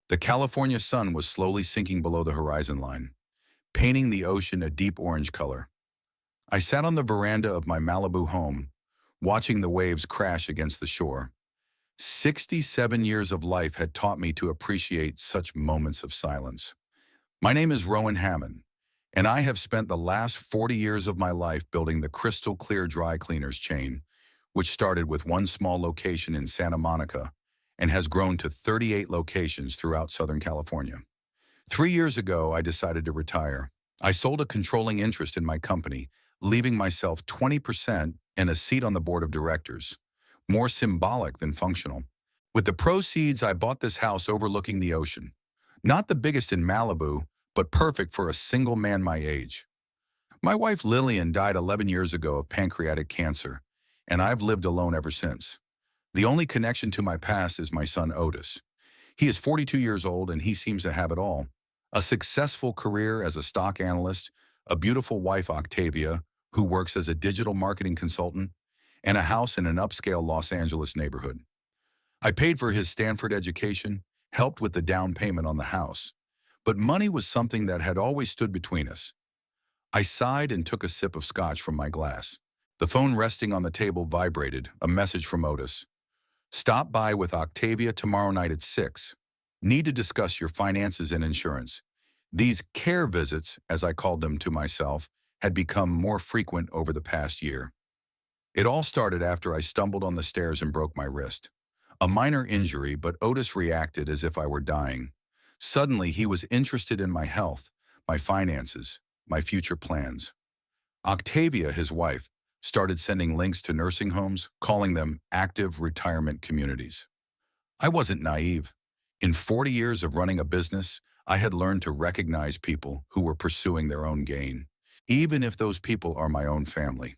The California sun was slowly sinking below the horizon line, painting the ocean a deep orange color. I sat on the veranda of my Malibu home, watching the waves crash against the shore. 67 years of life had taught me to appreciate such moments of silence. My name is Rowan Hammond, and I have spent the last 40 years of my life building the crystal clear dry cleaners chain, which started with one small location in Santa Monica and has grown to 38 locations throughout Southern California. 3 years ago, I decided to retire. I sold a controlling interest in my company, leaving myself 20% and a seat on the board of directors, more symbolic than functional. With the proceeds, I bought this house overlooking the ocean. Not the biggest in Malibu, but perfect for a single man my age. My wife Lillian died 11 years ago of pancreatic cancer, and I've lived alone ever since. The only connection to my past is my son Otis. He is 42 years old and he seems to have it all. A successful career as a stock analyst, a beautiful wife Octavia, who works as a digital marketing consultant, and a house in an upscale Los Angeles neighborhood. I paid for his Stanford education, helped with the down payment on the house. But money was something that had always stood between us. I sighed and took a sip of scotch from my glass. The phone resting on the table vibrated, a message from Otis. Stop by with Octavia tomorrow night at 6. Need to discuss your finances and insurance. These care visits, as I called them to myself, had become more frequent over the past year. It all started after I stumbled on the stairs and broke my wrist. A minor injury, but Otis reacted as if I were dying. Suddenly, he was interested in my health, my finances, my future plans. Octavia, his wife, started sending links to nursing homes, calling them active retirement communities. I wasn't naive. In 40 years of running a business, I had learned to recognize people who were pursuing their own gain, even if those people are my own family.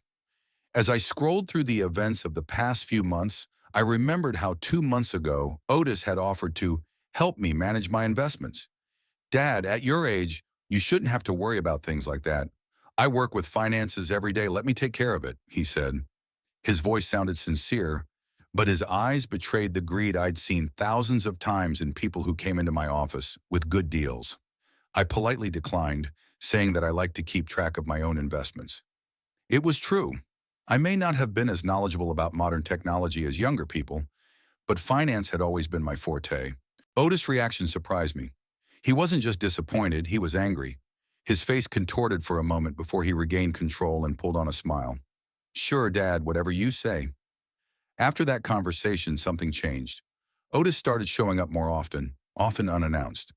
As I scrolled through the events of the past few months, I remembered how 2 months ago, Otis had offered to help me manage my investments. Dad, at your age, you shouldn't have to worry about things like that. I work with finances every day. Let me take care of it, he said. His voice sounded sincere, but his eyes betrayed the greed I'd seen thousands of times in people who came into my office with good deals. I politely declined, saying that I like to keep track of my own investments. It was true. I may not have been as knowledgeable about modern technology as younger people, but finance had always been my forte. Otis' reaction surprised me. He wasn't just disappointed, he was angry. His face contorted for a moment before he regained control and pulled on a smile. Sure, Dad, whatever you say. After that conversation, something changed. Otis started showing up more often, often unannounced.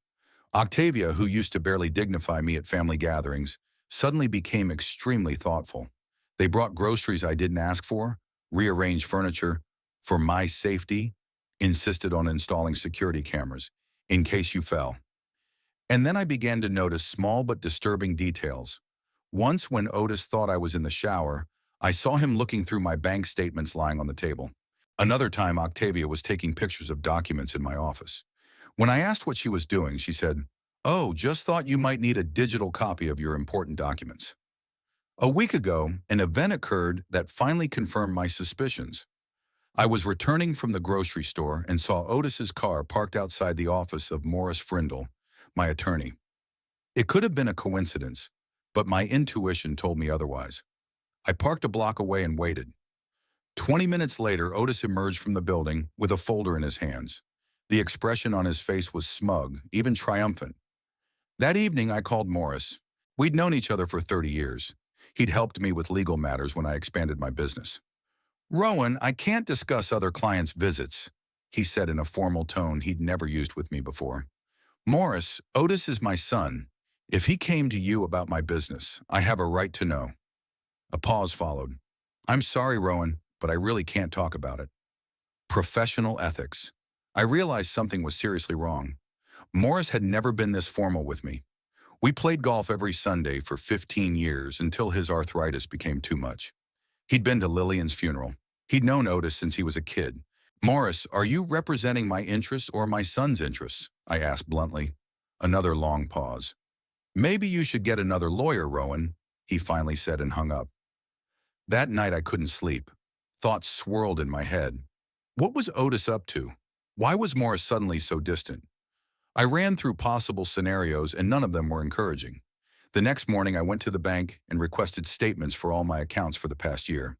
Octavia, who used to barely dignify me at family gatherings, suddenly became extremely thoughtful. They brought groceries I didn't ask for, rearranged furniture for my safety, insisted on installing security cameras in case you fell. And then I began to notice small but disturbing details. Once, when Otis thought I was in the shower, I saw him looking through my bank statements lying on the table. Another time, Octavia was taking pictures of documents in my office. When I asked what she was doing, she said, "Oh, just thought you might need a digital copy of your important documents." A week ago, an event occurred that finally confirmed my suspicions. I was returning from the grocery store and saw Otis's car parked outside the office of Morris Frindle, my attorney. It could have been a coincidence, but my intuition told me otherwise. I parked a block away and waited. 20 minutes later, Otis emerged from the building with a folder in his hands. The expression on his face was smug, even triumphant. That evening, I called Morris. We'd known each other for 30 years. He'd helped me with legal matters when I expanded my business. "Rowan, I can't discuss other clients' visits," he said in a formal tone he'd never used with me before. "Morris, Otis is my son. If he came to you about my business, I have a right to know." A pause followed. "I'm sorry, Rowan, but I really can't talk about it." Professional ethics. I realized something was seriously wrong. Morris had never been this formal with me. We played golf every Sunday for 15 years until his arthritis became too much. He'd been to Lillian's funeral. He'd known Otis since he was a kid. "Morris, are you representing my interests or my son's interests?" I asked bluntly. Another long pause. "Maybe you should get another lawyer, Rowan," he finally said and hung up. That night I couldn't sleep. Thoughts swirled in my head. What was Otis up to? Why was Morris suddenly so distant? I ran through possible scenarios and none of them were encouraging. The next morning, I went to the bank and requested statements for all my accounts for the past year.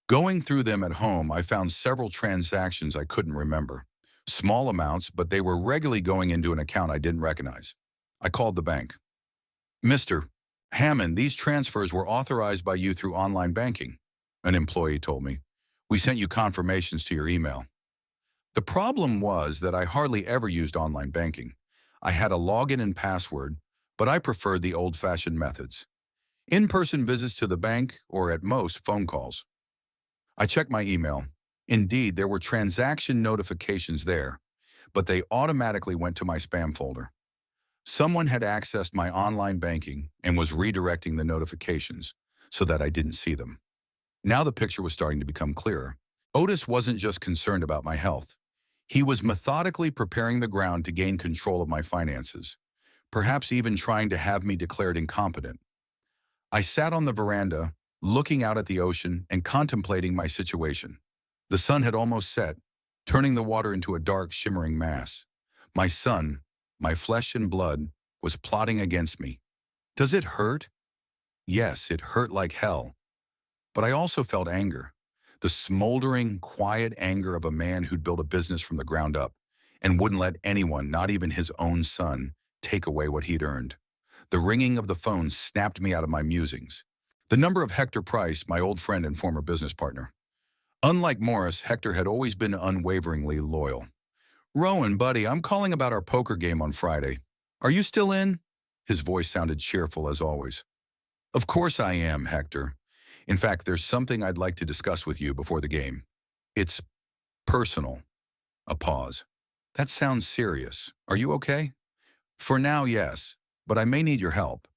Going through them at home, I found several transactions I couldn't remember. Small amounts, but they were regularly going into an account I didn't recognize. I called the bank. Mr. Hammond, these transfers were authorized by you through online banking, an employee told me. We sent you confirmations to your email. The problem was that I hardly ever used online banking. I had a login and password, but I preferred the old-fashioned methods. In-person visits to the bank, or at most, phone calls. I checked my email. Indeed, there were transaction notifications there, but they automatically went to my spam folder. Someone had accessed my online banking and was redirecting the notifications so that I didn't see them. Now the picture was starting to become clearer. Otis wasn't just concerned about my health. He was methodically preparing the ground to gain control of my finances, perhaps even trying to have me declared incompetent. I sat on the veranda, looking out at the ocean and contemplating my situation. The sun had almost set, turning the water into a dark, shimmering mass. My son, my flesh and blood, was plotting against me. Does it hurt? Yes, it hurt like hell. But I also felt anger. The smoldering, quiet anger of a man who'd built a business from the ground up and wouldn't let anyone, not even his own son, take away what he'd earned. The ringing of the phone snapped me out of my musings. The number of Hector Price, my old friend and former business partner. Unlike Morris, Hector had always been unwaveringly loyal. Rowan, buddy, I'm calling about our poker game on Friday. Are you still in? His voice sounded cheerful as always. Of course I am, Hector. In fact, there's something I'd like to discuss with you before the game. It's personal. A pause. That sounds serious. Are you okay? For now, yes, but I may need your help.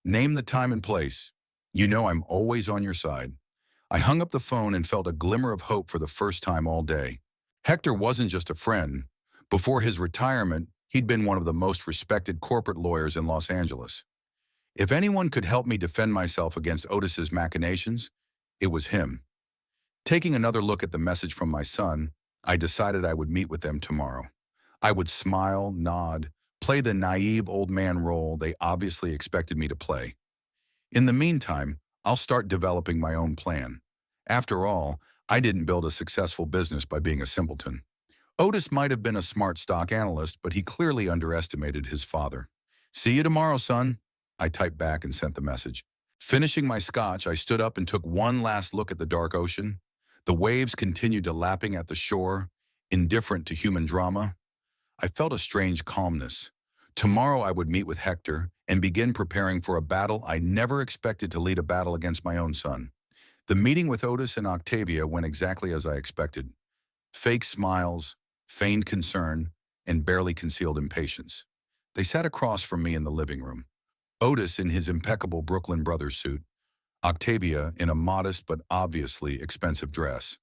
Name the time and place. You know I'm always on your side. I hung up the phone and felt a glimmer of hope for the first time all day. Hector wasn't just a friend. Before his retirement, he'd been one of the most respected corporate lawyers in Los Angeles. If anyone could help me defend myself against Otis's machinations, it was him. Taking another look at the message from my son, I decided I would meet with them tomorrow. I would smile, nod, play the naive old man role they obviously expected me to play. In the meantime, I'll start developing my own plan. After all, I didn't build a successful business by being a simpleton. Otis might have been a smart stock analyst, but he clearly underestimated his father. See you tomorrow, son. I typed back and sent the message. Finishing my scotch, I stood up and took one last look at the dark ocean. The waves continued to lapping at the shore, indifferent to human drama. I felt a strange calmness. Tomorrow I would meet with Hector and begin preparing for a battle I never expected to lead, a battle against my own son. The meeting with Otis and Octavia went exactly as I expected. Fake smiles, feigned concern, and barely concealed impatience. They sat across from me in the living room. Otis in his impeccable Brooklyn Brothers suit, Octavia in a modest but obviously expensive dress.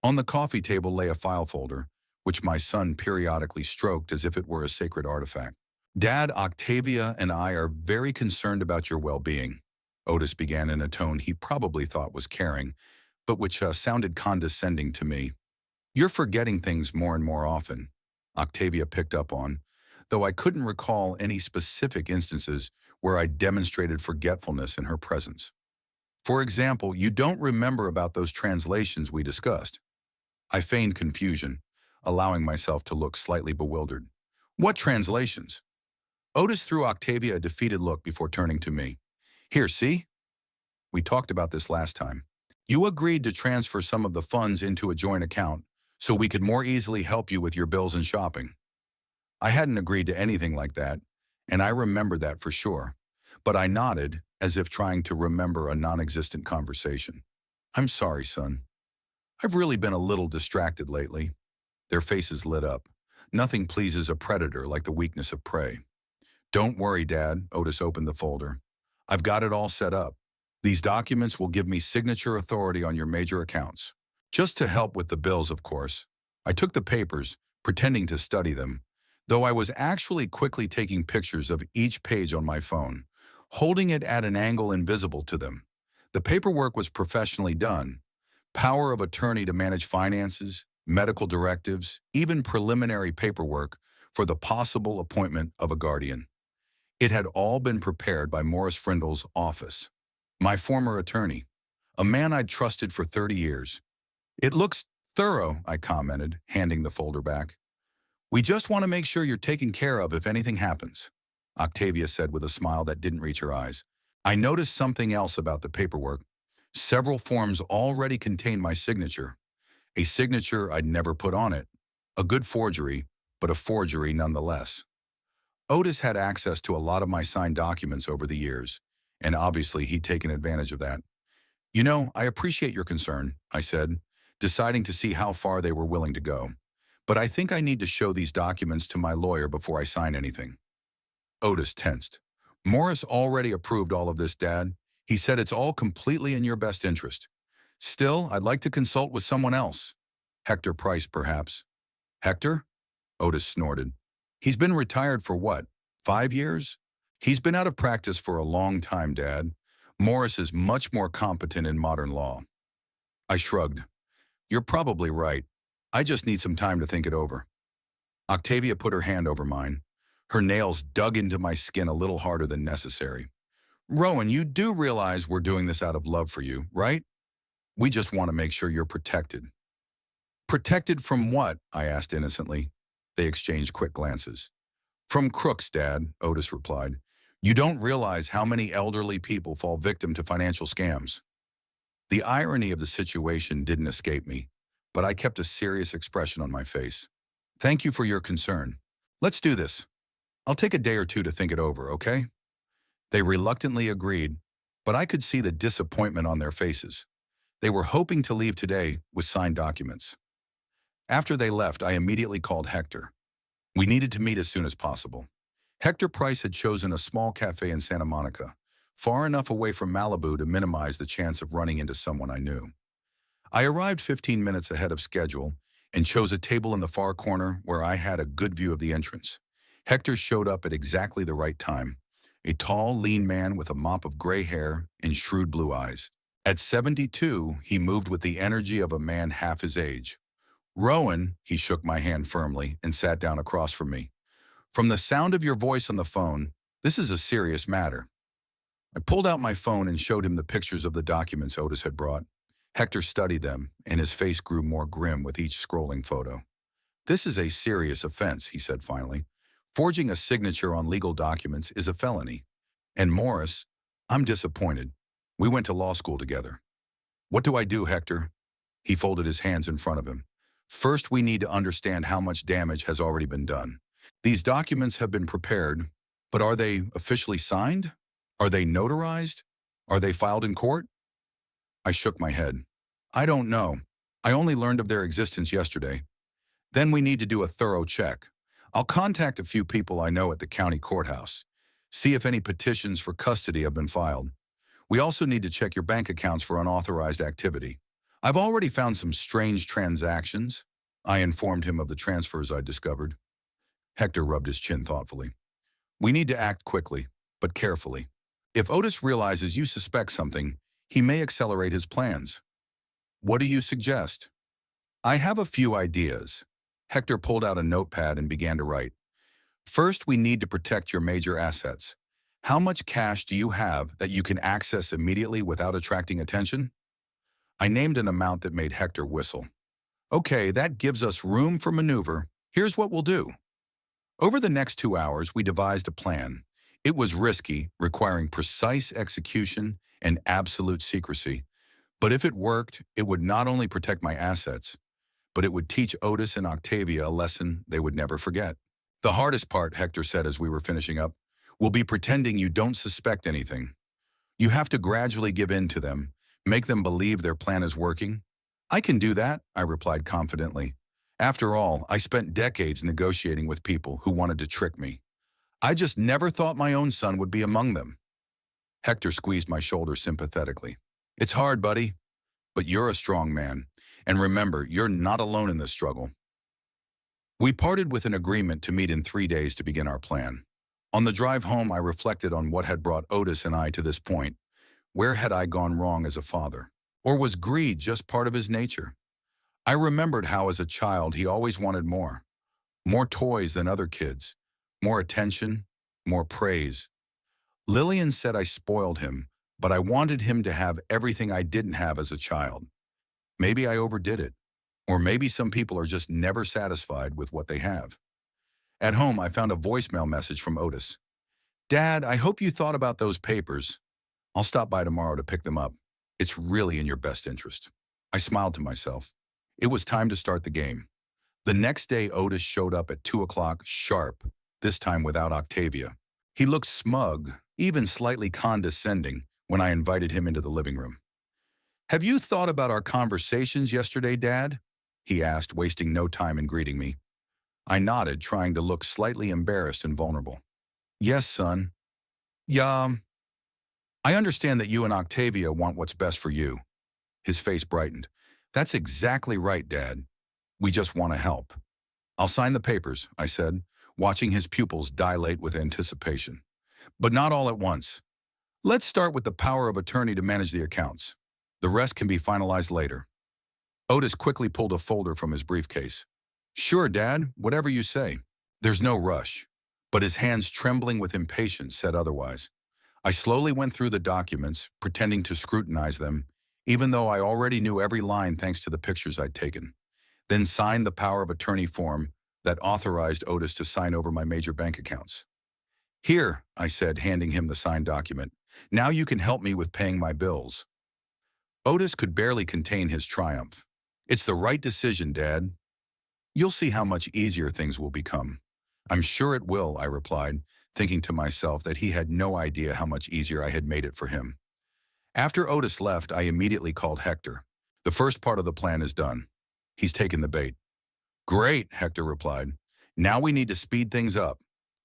On the coffee table lay a file folder, which my son periodically stroked as if it were a sacred artifact. Dad, Octavia and I are very concerned about your well-being, Otis began in a tone he probably thought was caring, but which sounded condescending to me. You're forgetting things more and more often, Octavia picked up on, though I couldn't recall any specific instances where I demonstrated forgetfulness in her presence. For example, you don't remember about those translations we discussed. I feigned confusion, allowing myself to look slightly bewildered. What translations? Otis threw Octavia a defeated look before turning to me. Here, see? We talked about this last time. You agreed to transfer some of the funds into a joint account so we could more easily help you with your bills and shopping. I hadn't agreed to anything like that, and I remembered that for sure. But I nodded, as if trying to remember a non-existent conversation. I'm sorry, son. I've really been a little distracted lately. Their faces lit up. Nothing pleases a predator like the weakness of prey. Don't worry, Dad, Otis opened the folder. I've got it all set up. These documents will give me signature authority on your major accounts. Just to help with the bills, of course. I took the papers, pretending to study them, though I was actually quickly taking pictures of each page on my phone, holding it at an angle invisible to them. The paperwork was professionally done. Power of attorney to manage finances, medical directives, even preliminary paperwork for the possible appointment of a guardian. It had all been prepared by Morris Frindle's office, my former attorney, a man I'd trusted for 30 years. It looks thorough, I commented, handing the folder back. We just want to make sure you're taken care of if anything happens, Octavia said with a smile that didn't reach her eyes. I noticed something else about the paperwork. Several forms already contained my signature, a signature I'd never put on it. A good forgery, but a forgery nonetheless. Otis had access to a lot of my signed documents over the years, and obviously he'd taken advantage of that. You know, I appreciate your concern, I said, deciding to see how far they were willing to go. But I think I need to show these documents to my lawyer before I sign anything. Otis tensed. Morris already approved all of this, Dad. He said it's all completely in your best interest. Still, I'd like to consult with someone else. Hector Price, perhaps. Hector? Otis snorted. He's been retired for what, 5 years? He's been out of practice for a long time, Dad. Morris is much more competent in modern law. I shrugged. You're probably right. I just need some time to think it over. Octavia put her hand over mine. Her nails dug into my skin a little harder than necessary. Rowan, you do realize we're doing this out of love for you, right? We just want to make sure you're protected. Protected from what? I asked innocently. They exchanged quick glances. From crooks, Dad, Otis replied. You don't realize how many elderly people fall victim to financial scams. The irony of the situation didn't escape me, but I kept a serious expression on my face. Thank you for your concern. Let's do this. I'll take a day or two to think it over, okay? They reluctantly agreed, but I could see the disappointment on their faces. They were hoping to leave today with signed documents. After they left, I immediately called Hector. We needed to meet as soon as possible. Hector Price had chosen a small cafe in Santa Monica, far enough away from Malibu to minimize the chance of running into someone I knew. I arrived 15 minutes ahead of schedule and chose a table in the far corner where I had a good view of the entrance. Hector showed up at exactly the right time, a tall, lean man with a mop of gray hair and shrewd blue eyes. At 72, he moved with the energy of a man half his age. Rowan, he shook my hand firmly and sat down across from me. From the sound of your voice on the phone, this is a serious matter. I pulled out my phone and showed him the pictures of the documents Otis had brought. Hector studied them, and his face grew more grim with each scrolling photo. This is a serious offense, he said finally. Forging a signature on legal documents is a felony. And Morris, I'm disappointed. We went to law school together. What do I do, Hector? He folded his hands in front of him. First, we need to understand how much damage has already been done. These documents have been prepared, but are they officially signed? Are they notarized? Are they filed in court? I shook my head. I don't know. I only learned of their existence yesterday. Then we need to do a thorough check. I'll contact a few people I know at the county courthouse, see if any petitions for custody have been filed. We also need to check your bank accounts for unauthorized activity. I've already found some strange transactions. I informed him of the transfers I'd discovered. Hector rubbed his chin thoughtfully. We need to act quickly, but carefully. If Otis realizes you suspect something, he may accelerate his plans. What do you suggest? I have a few ideas. Hector pulled out a notepad and began to write. First, we need to protect your major assets. How much cash do you have that you can access immediately without attracting attention? I named an amount that made Hector whistle. Okay, that gives us room for maneuver. Here's what we'll do. Over the next 2 hours, we devised a plan. It was risky, requiring precise execution and absolute secrecy. But if it worked, it would not only protect my assets, but it would teach Otis and Octavia a lesson they would never forget. The hardest part, Hector said as we were finishing up, will be pretending you don't suspect anything. You have to gradually give in to them, make them believe their plan is working. I can do that, I replied confidently. After all, I spent decades negotiating with people who wanted to trick me. I just never thought my own son would be among them. Hector squeezed my shoulder sympathetically. It's hard, buddy, but you're a strong man. And remember, you're not alone in this struggle. We parted with an agreement to meet in 3 days to begin our plan. On the drive home, I reflected on what had brought Otis and I to this point. Where had I gone wrong as a father? Or was greed just part of his nature? I remembered how as a child he always wanted more. More toys than other kids, more attention, more praise. Lillian said I spoiled him, but I wanted him to have everything I didn't have as a child. Maybe I overdid it. Or maybe some people are just never satisfied with what they have. At home, I found a voicemail message from Otis. Dad, I hope you thought about those papers. I'll stop by tomorrow to pick them up. It's really in your best interest. I smiled to myself. It was time to start the game. The next day, Otis showed up at 2 o'clock sharp, this time without Octavia. He looked smug, even slightly condescending, when I invited him into the living room. Have you thought about our conversations yesterday, Dad? He asked, wasting no time in greeting me. I nodded, trying to look slightly embarrassed and vulnerable. Yes, son. Yeah, I understand that you and Octavia want what's best for you. His face brightened. That's exactly right, Dad. We just want to help. I'll sign the papers, I said, watching his pupils dilate with anticipation. But not all at once. Let's start with the power of attorney to manage the accounts. The rest can be finalized later. Otis quickly pulled a folder from his briefcase. Sure, Dad, whatever you say. There's no rush. But his hands trembling with impatience said otherwise. I slowly went through the documents, pretending to scrutinize them, even though I already knew every line thanks to the pictures I'd taken. Then signed the power of attorney form that authorized Otis to sign over my major bank accounts. Here, I said, handing him the signed document. Now you can help me with paying my bills. Otis could barely contain his triumph. It's the right decision, Dad. You'll see how much easier things will become. I'm sure it will, I replied, thinking to myself that he had no idea how much easier I had made it for him. After Otis left, I immediately called Hector. The first part of the plan is done. He's taken the bait. Great, Hector replied. Now we need to speed things up.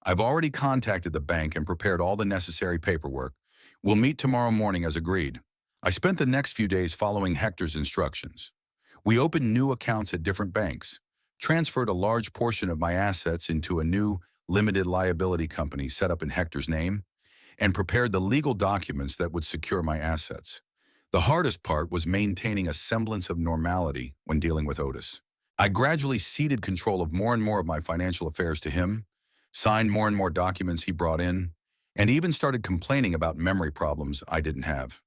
I've already contacted the bank and prepared all the necessary paperwork. We'll meet tomorrow morning as agreed. I spent the next few days following Hector's instructions. We opened new accounts at different banks, transferred a large portion of my assets into a new limited liability company set up in Hector's name, and prepared the legal documents that would secure my assets. The hardest part was maintaining a semblance of normality when dealing with Otis. I gradually ceded control of more and more of my financial affairs to him, signed more and more documents he brought in, and even started complaining about memory problems I didn't have.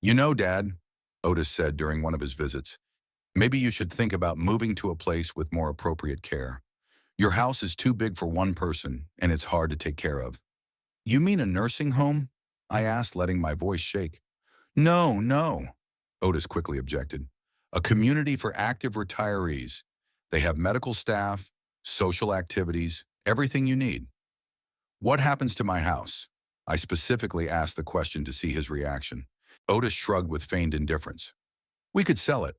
You know, Dad, Otis said during one of his visits, maybe you should think about moving to a place with more appropriate care. Your house is too big for one person, and it's hard to take care of. You mean a nursing home? I asked, letting my voice shake. No, Otis quickly objected. A community for active retirees. They have medical staff, social activities, everything you need. What happens to my house? I specifically asked the question to see his reaction. Otis shrugged with feigned indifference. We could sell it.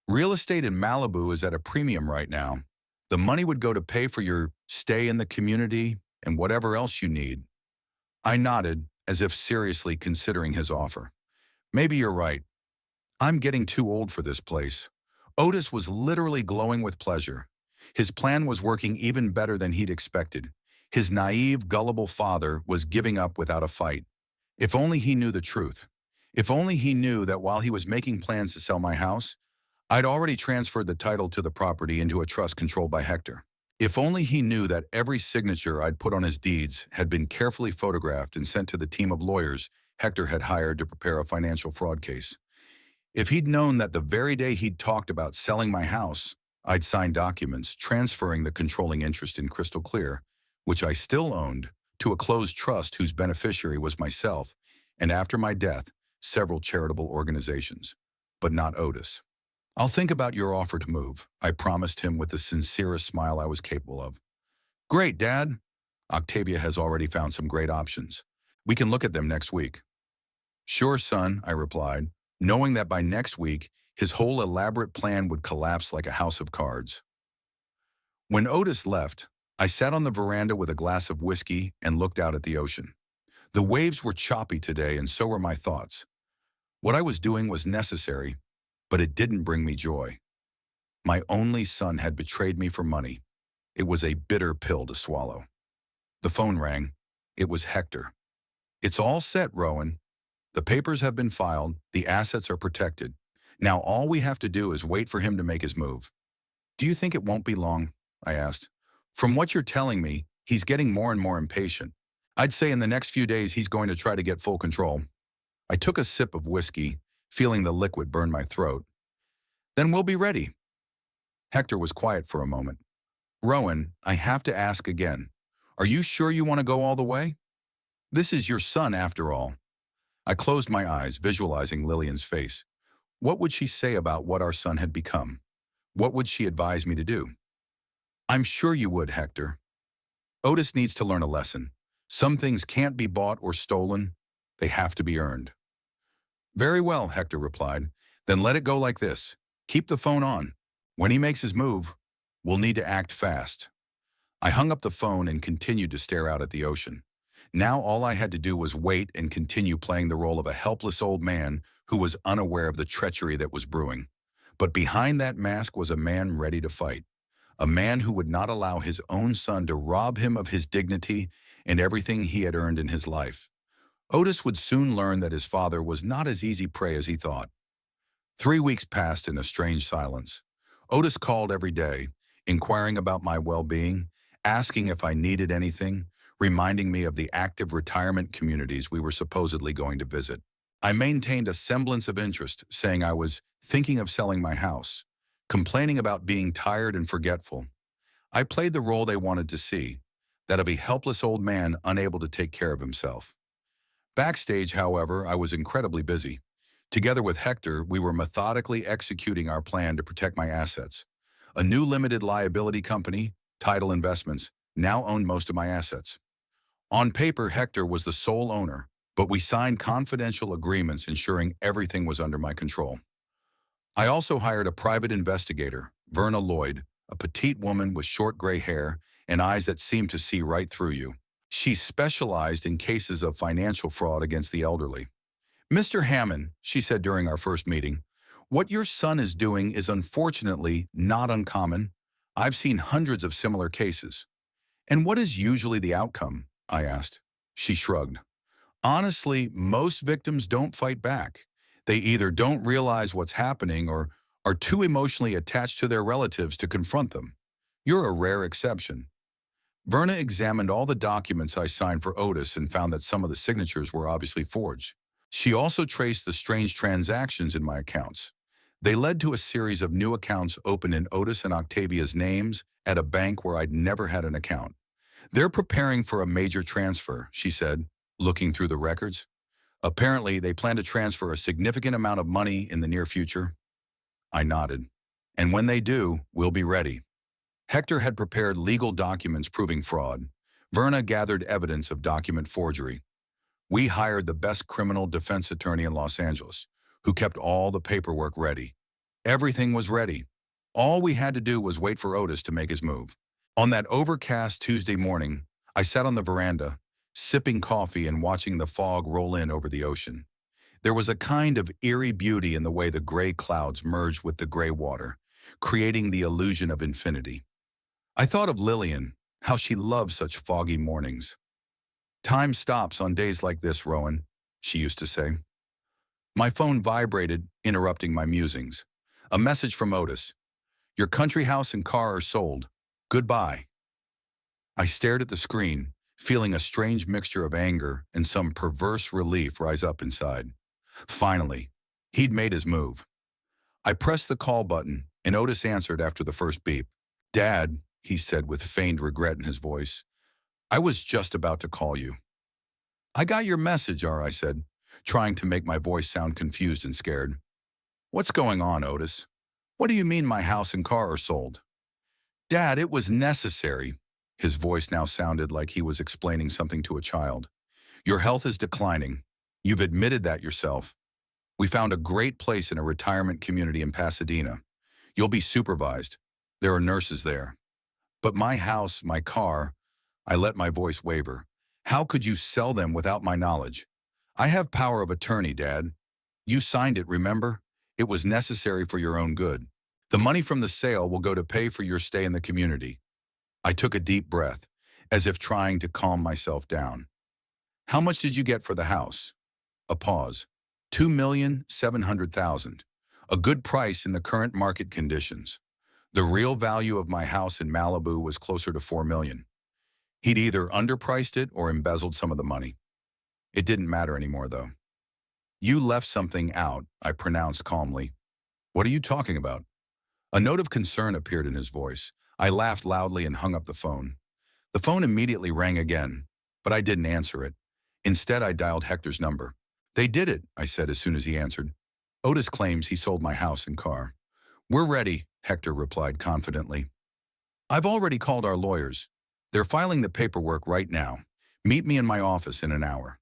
Real estate in Malibu is at a premium right now. The money would go to pay for your stay in the community and whatever else you need. I nodded, as if seriously considering his offer. Maybe you're right. I'm getting too old for this place. Otis was literally glowing with pleasure. His plan was working even better than he'd expected. His naive, gullible father was giving up without a fight. If only he knew the truth. If only he knew that while he was making plans to sell my house, I'd already transferred the title to the property into a trust controlled by Hector. If only he knew that every signature I'd put on his deeds had been carefully photographed and sent to the team of lawyers Hector had hired to prepare a financial fraud case. If he'd known that the very day he'd talked about selling my house, I'd signed documents transferring the controlling interest in Crystal Clear, which I still owned, to a closed trust whose beneficiary was myself, and after my death, several charitable organizations. But not Otis. I'll think about your offer to move, I promised him with the sincerest smile I was capable of. Great, Dad. Octavia has already found some great options. We can look at them next week. Sure, son, I replied, knowing that by next week, his whole elaborate plan would collapse like a house of cards. When Otis left, I sat on the veranda with a glass of whiskey and looked out at the ocean. The waves were choppy today, and so were my thoughts. What I was doing was necessary, but it didn't bring me joy. My only son had betrayed me for money. It was a bitter pill to swallow. The phone rang. It was Hector. It's all set, Rowan. The papers have been filed. The assets are protected. Now all we have to do is wait for him to make his move. Do you think it won't be long? I asked. From what you're telling me, he's getting more and more impatient. I'd say in the next few days he's going to try to get full control. I took a sip of whiskey, feeling the liquid burn my throat. Then we'll be ready. Hector was quiet for a moment. Rowan, I have to ask again. Are you sure you want to go all the way? This is your son after all. I closed my eyes, visualizing Lillian's face. What would she say about what our son had become? What would she advise me to do? I'm sure you would, Hector. Otis needs to learn a lesson. Some things can't be bought or stolen. They have to be earned. Very well, Hector replied. Then let it go like this. Keep the phone on. When he makes his move, we'll need to act fast. I hung up the phone and continued to stare out at the ocean. Now all I had to do was wait and continue playing the role of a helpless old man who was unaware of the treachery that was brewing. But behind that mask was a man ready to fight. A man who would not allow his own son to rob him of his dignity and everything he had earned in his life. Otis would soon learn that his father was not as easy prey as he thought. 3 weeks passed in a strange silence. Otis called every day, inquiring about my well-being, asking if I needed anything, reminding me of the active retirement communities we were supposedly going to visit. I maintained a semblance of interest, saying I was thinking of selling my house, complaining about being tired and forgetful. I played the role they wanted to see, that of a helpless old man unable to take care of himself. Backstage, however, I was incredibly busy. Together with Hector, we were methodically executing our plan to protect my assets. A new limited liability company, Tidal Investments, now owned most of my assets. On paper, Hector was the sole owner, but we signed confidential agreements ensuring everything was under my control. I also hired a private investigator, Verna Lloyd, a petite woman with short gray hair and eyes that seemed to see right through you. She specialized in cases of financial fraud against the elderly. Mr. Hammond, she said during our first meeting, what your son is doing is unfortunately not uncommon. I've seen hundreds of similar cases. And what is usually the outcome? I asked. She shrugged. Honestly, most victims don't fight back. They either don't realize what's happening or are too emotionally attached to their relatives to confront them. You're a rare exception. Verna examined all the documents I signed for Otis and found that some of the signatures were obviously forged. She also traced the strange transactions in my accounts. They led to a series of new accounts opened in Otis and Octavia's names at a bank where I'd never had an account. They're preparing for a major transfer, she said, looking through the records. Apparently, they plan to transfer a significant amount of money in the near future. I nodded. And when they do, we'll be ready. Hector had prepared legal documents proving fraud. Verna gathered evidence of document forgery. We hired the best criminal defense attorney in Los Angeles, who kept all the paperwork ready. Everything was ready. All we had to do was wait for Otis to make his move. On that overcast Tuesday morning, I sat on the veranda, sipping coffee and watching the fog roll in over the ocean. There was a kind of eerie beauty in the way the gray clouds merged with the gray water, creating the illusion of infinity. I thought of Lillian, how she loved such foggy mornings. Time stops on days like this, Rowan, she used to say. My phone vibrated, interrupting my musings. A message from Otis. Your country house and car are sold. Goodbye. I stared at the screen, feeling a strange mixture of anger and some perverse relief rise up inside. Finally, he'd made his move. I pressed the call button, and Otis answered after the first beep. Dad, he said with feigned regret in his voice, I was just about to call you. I got your message, I said, trying to make my voice sound confused and scared. What's going on, Otis? What do you mean my house and car are sold? Dad, it was necessary. His voice now sounded like he was explaining something to a child. Your health is declining. You've admitted that yourself. We found a great place in a retirement community in Pasadena. You'll be supervised. There are nurses there. But my house, my car, I let my voice waver. How could you sell them without my knowledge? I have power of attorney, Dad. You signed it, remember? It was necessary for your own good. The money from the sale will go to pay for your stay in the community. I took a deep breath, as if trying to calm myself down. How much did you get for the house? A pause. $2,700,000. A good price in the current market conditions. The real value of my house in Malibu was closer to $4 million. He'd either underpriced it or embezzled some of the money. It didn't matter anymore, though. You left something out, I pronounced calmly. What are you talking about? A note of concern appeared in his voice. I laughed loudly and hung up the phone. The phone immediately rang again, but I didn't answer it. Instead, I dialed Hector's number. They did it, I said as soon as he answered. Otis claims he sold my house and car. We're ready, Hector replied confidently. I've already called our lawyers. They're filing the paperwork right now. Meet me in my office in an hour.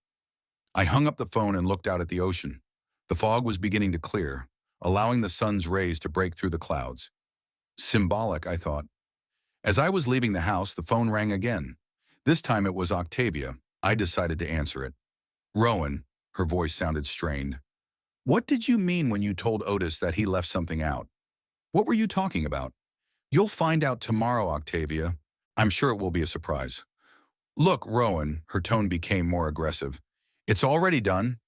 I hung up the phone and looked out at the ocean. The fog was beginning to clear, allowing the sun's rays to break through the clouds. Symbolic, I thought. As I was leaving the house, the phone rang again. This time it was Octavia. I decided to answer it. Rowan, her voice sounded strained. What did you mean when you told Otis that he left something out? What were you talking about? You'll find out tomorrow, Octavia. I'm sure it will be a surprise. Look, Rowan, her tone became more aggressive. It's already done.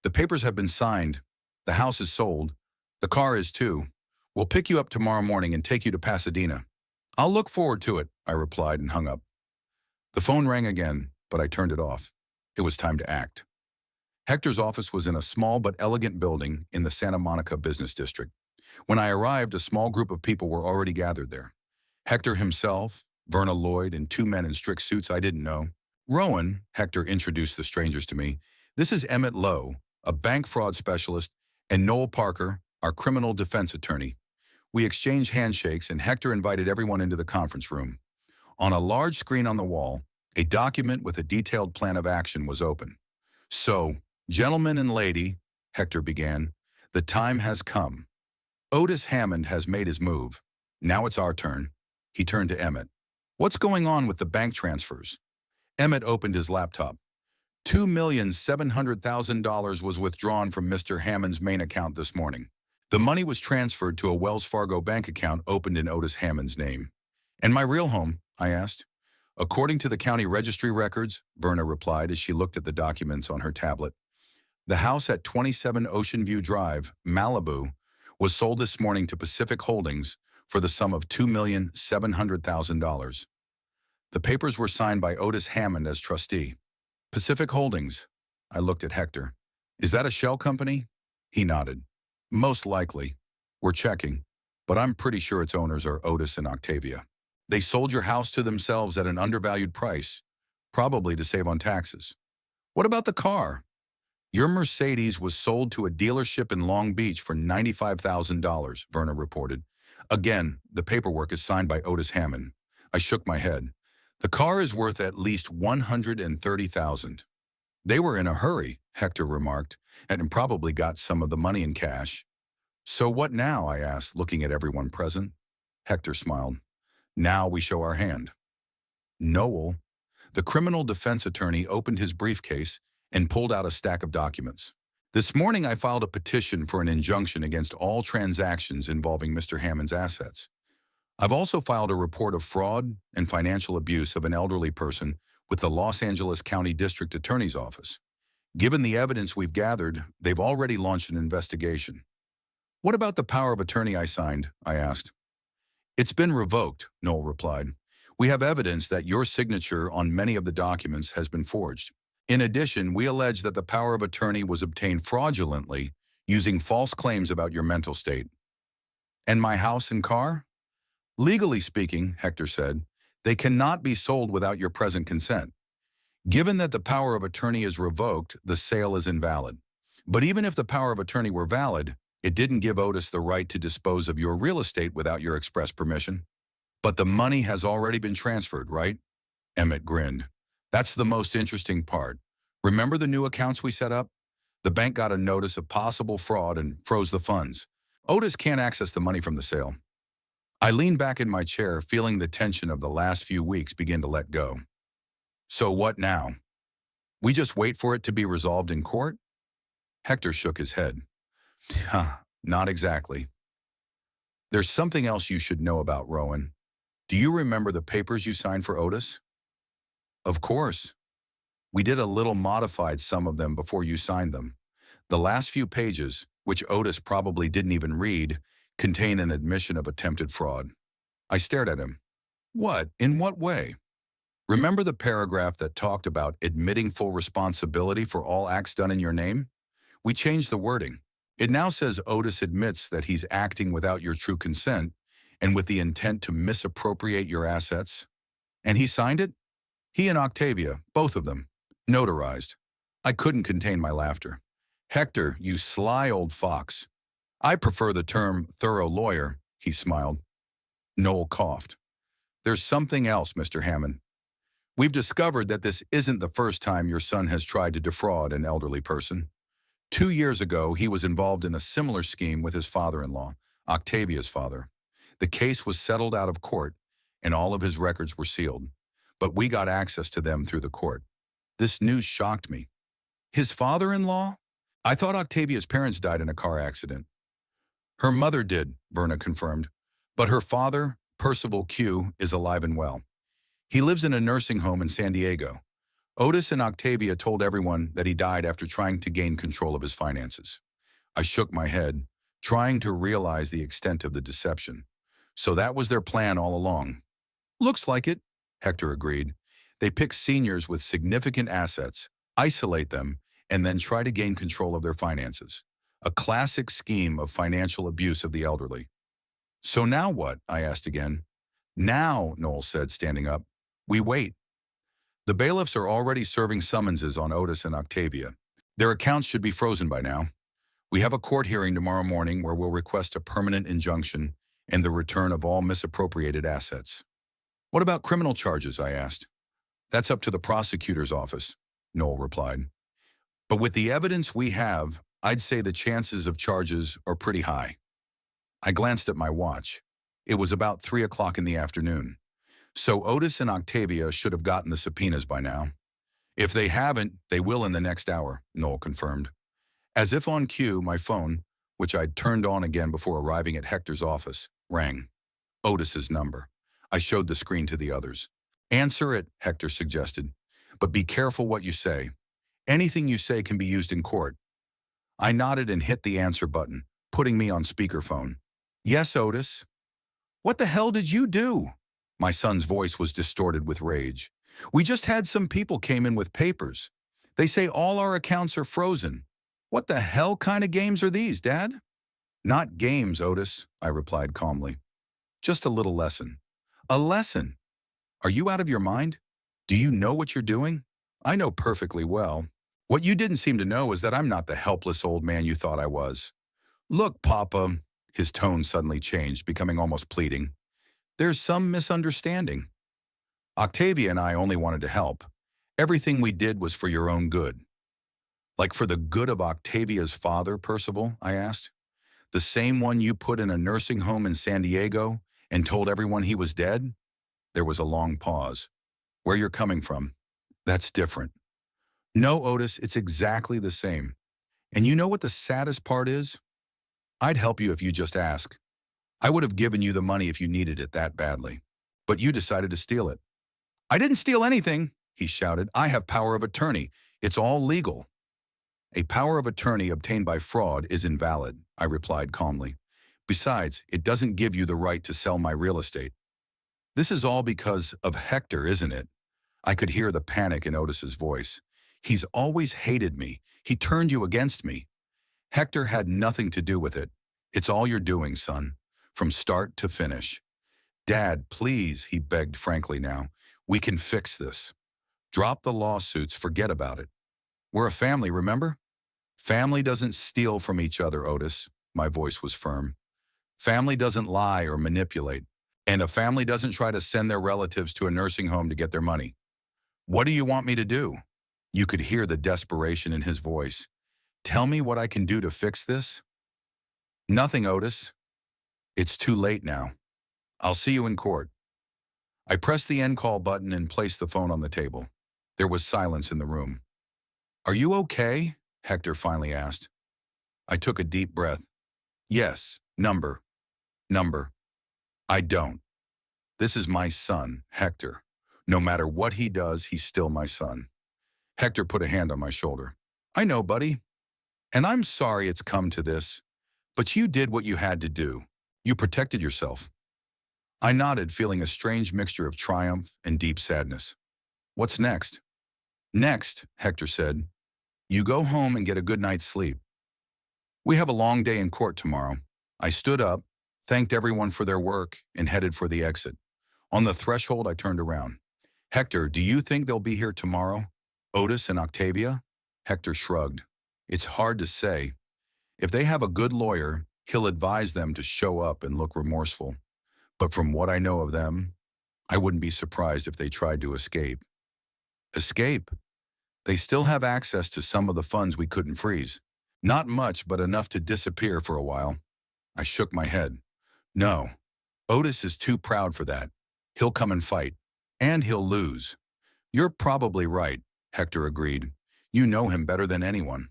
The papers have been signed. The house is sold. The car is too. We'll pick you up tomorrow morning and take you to Pasadena. I'll look forward to it, I replied and hung up. The phone rang again, but I turned it off. It was time to act. Hector's office was in a small but elegant building in the Santa Monica business district. When I arrived, a small group of people were already gathered there. Hector himself, Verna Lloyd, and two men in strict suits I didn't know. Rowan, Hector introduced the strangers to me. This is Emmett Lowe, a bank fraud specialist, and Noel Parker, our criminal defense attorney. We exchanged handshakes and Hector invited everyone into the conference room. On a large screen on the wall, a document with a detailed plan of action was open. So, gentlemen and lady, Hector began, the time has come. Otis Hammond has made his move. Now it's our turn. He turned to Emmett. What's going on with the bank transfers? Emmett opened his laptop. $2,700,000 was withdrawn from Mr. Hammond's main account this morning. The money was transferred to a Wells Fargo bank account opened in Otis Hammond's name. And my real home? I asked. According to the county registry records, Verna replied as she looked at the documents on her tablet. The house at 27 Ocean View Drive, Malibu, was sold this morning to Pacific Holdings for the sum of $2,700,000. The papers were signed by Otis Hammond as trustee. Pacific Holdings. I looked at Hector. Is that a shell company? He nodded. Most likely. We're checking, but I'm pretty sure its owners are Otis and Octavia. They sold your house to themselves at an undervalued price, probably to save on taxes. What about the car? Your Mercedes was sold to a dealership in Long Beach for $95,000, Verna reported. Again, the paperwork is signed by Otis Hammond. I shook my head. The car is worth at least $130,000. They were in a hurry, Hector remarked, and probably got some of the money in cash. So what now? I asked, looking at everyone present. Hector smiled. Now we show our hand. Noel, the criminal defense attorney, opened his briefcase and pulled out a stack of documents. This morning I filed a petition for an injunction against all transactions involving Mr. Hammond's assets. I've also filed a report of fraud and financial abuse of an elderly person with the Los Angeles County District Attorney's Office. Given the evidence we've gathered, they've already launched an investigation. What about the power of attorney I signed? I asked. It's been revoked, Noel replied. We have evidence that your signature on many of the documents has been forged. In addition, we allege that the power of attorney was obtained fraudulently using false claims about your mental state. And my house and car? Legally speaking, Hector said, they cannot be sold without your present consent. Given that the power of attorney is revoked, the sale is invalid. But even if the power of attorney were valid, it didn't give Otis the right to dispose of your real estate without your express permission. But the money has already been transferred, right? Emmett grinned. That's the most interesting part. Remember the new accounts we set up? The bank got a notice of possible fraud and froze the funds. Otis can't access the money from the sale. I leaned back in my chair, feeling the tension of the last few weeks begin to let go. So what now? We just wait for it to be resolved in court? Hector shook his head. Not exactly. There's something else you should know about Rowan. Do you remember the papers you signed for Otis? Of course. We did a little modified some of them before you signed them. The last few pages, which Otis probably didn't even read, contain an admission of attempted fraud. I stared at him. What? In what way? Remember the paragraph that talked about admitting full responsibility for all acts done in your name? We changed the wording. It now says Otis admits that he's acting without your true consent and with the intent to misappropriate your assets. And he signed it? He and Octavia, both of them, notarized. I couldn't contain my laughter. Hector, you sly old fox. I prefer the term thorough lawyer, he smiled. Noel coughed. There's something else, Mr. Hammond. We've discovered that this isn't the first time your son has tried to defraud an elderly person. 2 years ago, he was involved in a similar scheme with his father-in-law, Octavia's father. The case was settled out of court, and all of his records were sealed. But we got access to them through the court. This news shocked me. His father-in-law? I thought Octavia's parents died in a car accident. Her mother did, Verna confirmed. But her father, Percival Q, is alive and well. He lives in a nursing home in San Diego. Otis and Octavia told everyone that he died after trying to gain control of his finances. I shook my head, trying to realize the extent of the deception. So that was their plan all along. Looks like it, Hector agreed. They pick seniors with significant assets, isolate them, and then try to gain control of their finances. A classic scheme of financial abuse of the elderly. So now what? I asked again. Now, Noel said, standing up. We wait. The bailiffs are already serving summonses on Otis and Octavia. Their accounts should be frozen by now. We have a court hearing tomorrow morning where we'll request a permanent injunction and the return of all misappropriated assets. What about criminal charges? I asked. That's up to the prosecutor's office, Noel replied. But with the evidence we have, I'd say the chances of charges are pretty high. I glanced at my watch. It was about 3 o'clock in the afternoon. So Otis and Octavia should have gotten the subpoenas by now. If they haven't, they will in the next hour, Noel confirmed. As if on cue, my phone, which I'd turned on again before arriving at Hector's office, rang. Otis's number. I showed the screen to the others. Answer it, Hector suggested. But be careful what you say. Anything you say can be used in court. I nodded and hit the answer button, putting me on speakerphone. Yes, Otis. What the hell did you do? My son's voice was distorted with rage. We just had some people came in with papers. They say all our accounts are frozen. What the hell kind of games are these, Dad? Not games, Otis, I replied calmly. Just a little lesson. A lesson? Are you out of your mind? Do you know what you're doing? I know perfectly well. What you didn't seem to know is that I'm not the helpless old man you thought I was. Look, Papa, his tone suddenly changed, becoming almost pleading. There's some misunderstanding. Octavia and I only wanted to help. Everything we did was for your own good. Like for the good of Octavia's father, Percival? I asked. The same one you put in a nursing home in San Diego and told everyone he was dead? There was a long pause. Where you're coming from? That's different. No, Otis, it's exactly the same. And you know what the saddest part is? I'd help you if you just ask. I would have given you the money if you needed it that badly. But you decided to steal it. I didn't steal anything, he shouted. I have power of attorney. It's all legal. A power of attorney obtained by fraud is invalid, I replied calmly. Besides, it doesn't give you the right to sell my real estate. This is all because of Hector, isn't it? I could hear the panic in Otis's voice. He's always hated me. He turned you against me. Hector had nothing to do with it. It's all you're doing, son, from start to finish. Dad, please, he begged frankly now. We can fix this. Drop the lawsuits, forget about it. We're a family, remember? Family doesn't steal from each other, Otis. My voice was firm. Family doesn't lie or manipulate. And a family doesn't try to send their relatives to a nursing home to get their money. What do you want me to do? You could hear the desperation in his voice. Tell me what I can do to fix this? Nothing, Otis. It's too late now. I'll see you in court. I pressed the end call button and placed the phone on the table. There was silence in the room. Are you okay? Hector finally asked. I took a deep breath. Yes, number. I don't. This is my son, Hector. No matter what he does, he's still my son. Hector put a hand on my shoulder. I know, buddy. And I'm sorry it's come to this, but you did what you had to do. You protected yourself. I nodded, feeling a strange mixture of triumph and deep sadness. What's next? Next, Hector said, you go home and get a good night's sleep. We have a long day in court tomorrow. I stood up, thanked everyone for their work, and headed for the exit. On the threshold, I turned around. Hector, do you think they'll be here tomorrow? Otis and Octavia? Hector shrugged. It's hard to say. If they have a good lawyer, he'll advise them to show up and look remorseful. But from what I know of them, I wouldn't be surprised if they tried to escape. Escape? They still have access to some of the funds we couldn't freeze. Not much, but enough to disappear for a while. I shook my head. No, Otis is too proud for that. He'll come and fight. And he'll lose. You're probably right, Hector agreed. You know him better than anyone.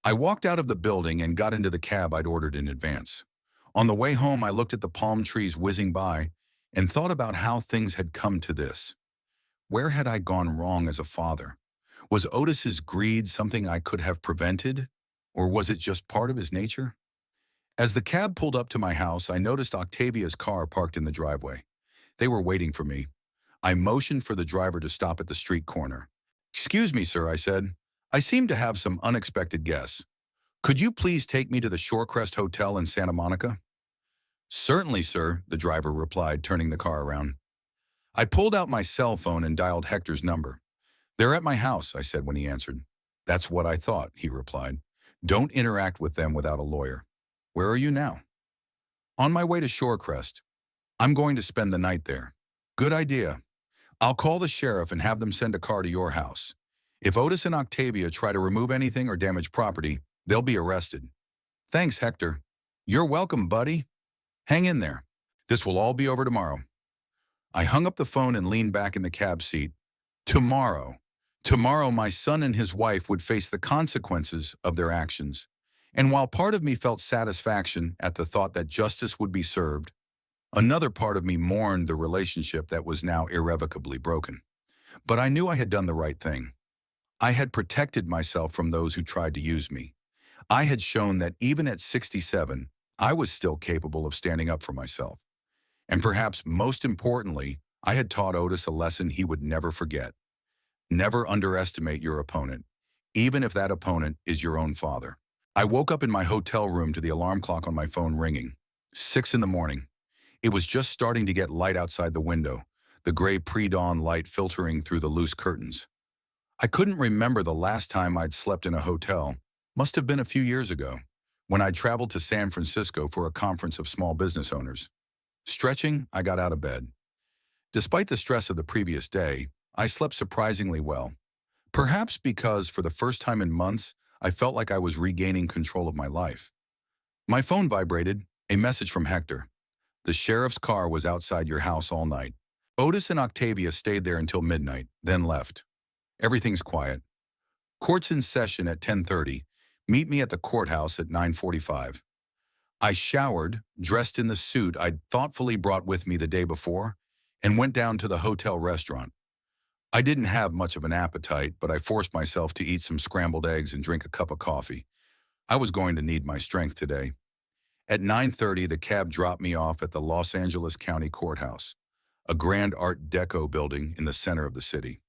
I walked out of the building and got into the cab I'd ordered in advance. On the way home, I looked at the palm trees whizzing by and thought about how things had come to this. Where had I gone wrong as a father? Was Otis's greed something I could have prevented? Or was it just part of his nature? As the cab pulled up to my house, I noticed Octavia's car parked in the driveway. They were waiting for me. I motioned for the driver to stop at the street corner. Excuse me, sir, I said. I seem to have some unexpected guests. Could you please take me to the Shorecrest Hotel in Santa Monica? Certainly, sir, the driver replied, turning the car around. I pulled out my cell phone and dialed Hector's number. They're at my house, I said when he answered. That's what I thought, he replied. Don't interact with them without a lawyer. Where are you now? On my way to Shorecrest. I'm going to spend the night there. Good idea. I'll call the sheriff and have them send a car to your house. If Otis and Octavia try to remove anything or damage property, they'll be arrested. Thanks, Hector. You're welcome, buddy. Hang in there. This will all be over tomorrow. I hung up the phone and leaned back in the cab seat. Tomorrow. Tomorrow my son and his wife would face the consequences of their actions. And while part of me felt satisfaction at the thought that justice would be served, another part of me mourned the relationship that was now irrevocably broken. But I knew I had done the right thing. I had protected myself from those who tried to use me. I had shown that even at 67, I was still capable of standing up for myself. And perhaps most importantly, I had taught Otis a lesson he would never forget. Never underestimate your opponent, even if that opponent is your own father. I woke up in my hotel room to the alarm clock on my phone ringing. 6 in the morning. It was just starting to get light outside the window, the gray pre-dawn light filtering through the loose curtains. I couldn't remember the last time I'd slept in a hotel. Must have been a few years ago, when I traveled to San Francisco for a conference of small business owners. Stretching, I got out of bed. Despite the stress of the previous day, I slept surprisingly well. Perhaps because for the first time in months, I felt like I was regaining control of my life. My phone vibrated, a message from Hector. The sheriff's car was outside your house all night. Otis and Octavia stayed there until midnight, then left. Everything's quiet. Court's in session at 10:30. Meet me at the courthouse at 9:45. I showered, dressed in the suit I'd thoughtfully brought with me the day before, and went down to the hotel restaurant. I didn't have much of an appetite, but I forced myself to eat some scrambled eggs and drink a cup of coffee. I was going to need my strength today. At 9:30, the cab dropped me off at the Los Angeles County Courthouse, a grand Art Deco building in the center of the city.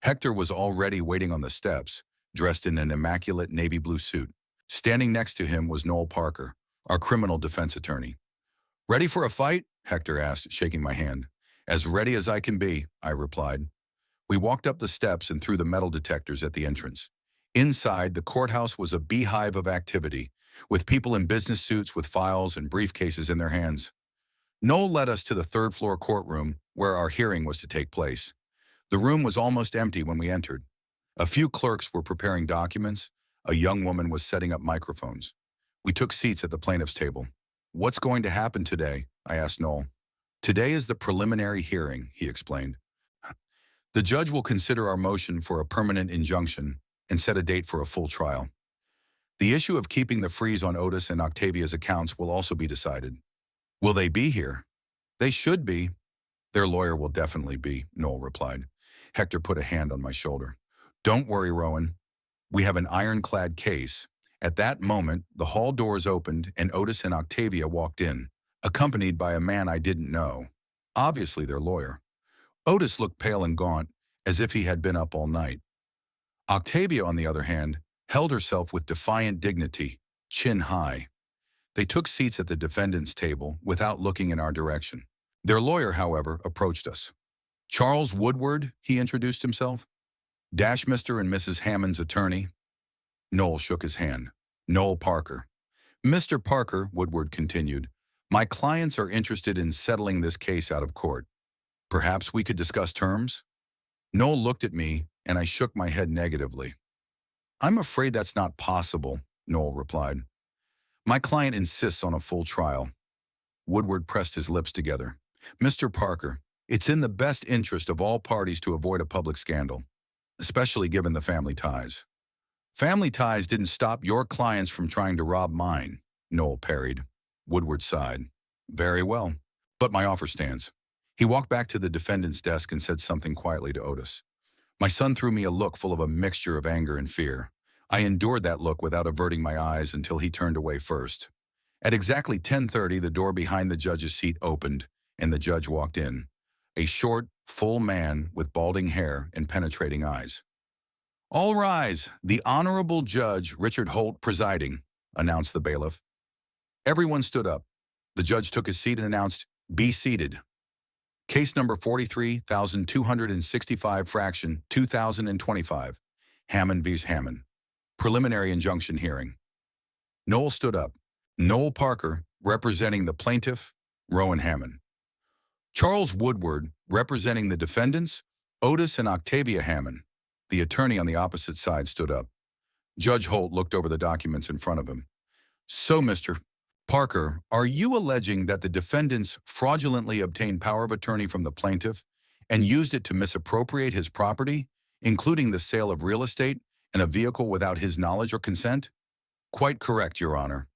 Hector was already waiting on the steps, dressed in an immaculate navy blue suit. Standing next to him was Noel Parker, our criminal defense attorney. Ready for a fight? Hector asked, shaking my hand. As ready as I can be, I replied. We walked up the steps and through the metal detectors at the entrance. Inside, the courthouse was a beehive of activity, with people in business suits with files and briefcases in their hands. Noel led us to the third-floor courtroom, where our hearing was to take place. The room was almost empty when we entered. A few clerks were preparing documents. A young woman was setting up microphones. We took seats at the plaintiff's table. What's going to happen today? I asked Noel. Today is the preliminary hearing, he explained. The judge will consider our motion for a permanent injunction and set a date for a full trial. The issue of keeping the freeze on Otis and Octavia's accounts will also be decided. Will they be here? They should be. Their lawyer will definitely be, Noel replied. Hector put a hand on my shoulder. Don't worry, Rowan. We have an ironclad case. At that moment, the hall doors opened and Otis and Octavia walked in, accompanied by a man I didn't know, obviously their lawyer. Otis looked pale and gaunt, as if he had been up all night. Octavia, on the other hand, held herself with defiant dignity, chin high. They took seats at the defendant's table without looking in our direction. Their lawyer, however, approached us. Charles Woodward, he introduced himself. Mr. and Mrs. Hammond's attorney. Noel shook his hand. Noel Parker. Mr. Parker, Woodward continued, my clients are interested in settling this case out of court. Perhaps we could discuss terms? Noel looked at me, and I shook my head negatively. I'm afraid that's not possible, Noel replied. My client insists on a full trial. Woodward pressed his lips together. Mr. Parker, it's in the best interest of all parties to avoid a public scandal, especially given the family ties. Family ties didn't stop your clients from trying to rob mine, Noel parried. Woodward sighed. Very well, but my offer stands. He walked back to the defendant's desk and said something quietly to Otis. My son threw me a look full of a mixture of anger and fear. I endured that look without averting my eyes until he turned away first. At exactly 10:30, the door behind the judge's seat opened, and the judge walked in. A short, full man with balding hair and penetrating eyes. All rise, the Honorable Judge Richard Holt presiding, announced the bailiff. Everyone stood up. The judge took his seat and announced, be seated. Case number 43,265 fraction 2025. Hammond v. Hammond. Preliminary injunction hearing. Noel stood up. Noel Parker, representing the plaintiff, Rowan Hammond. Charles Woodward, representing the defendants, Otis and Octavia Hammond. The attorney on the opposite side stood up. Judge Holt looked over the documents in front of him. So, Mr. Parker, are you alleging that the defendants fraudulently obtained power of attorney from the plaintiff and used it to misappropriate his property, including the sale of real estate and a vehicle without his knowledge or consent? Quite correct, Your Honor.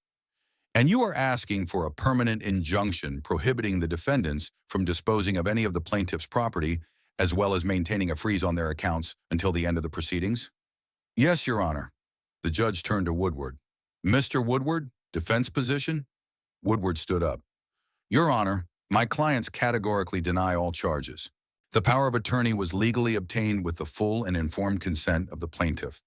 And you are asking for a permanent injunction prohibiting the defendants from disposing of any of the plaintiff's property, as well as maintaining a freeze on their accounts until the end of the proceedings? Yes, Your Honor. The judge turned to Woodward. Mr. Woodward, defense position? Woodward stood up. Your Honor, my clients categorically deny all charges. The power of attorney was legally obtained with the full and informed consent of the plaintiff.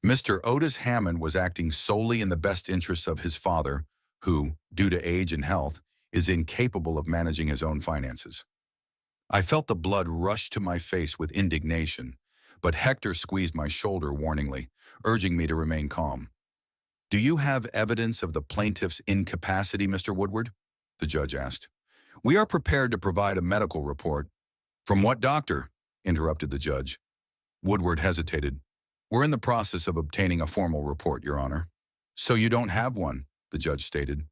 Mr. Otis Hammond was acting solely in the best interests of his father, who, due to age and health, is incapable of managing his own finances. I felt the blood rush to my face with indignation, but Hector squeezed my shoulder warningly, urging me to remain calm. Do you have evidence of the plaintiff's incapacity, Mr. Woodward? The judge asked. We are prepared to provide a medical report. From what doctor? Interrupted the judge. Woodward hesitated. We're in the process of obtaining a formal report, Your Honor. So you don't have one, the judge stated.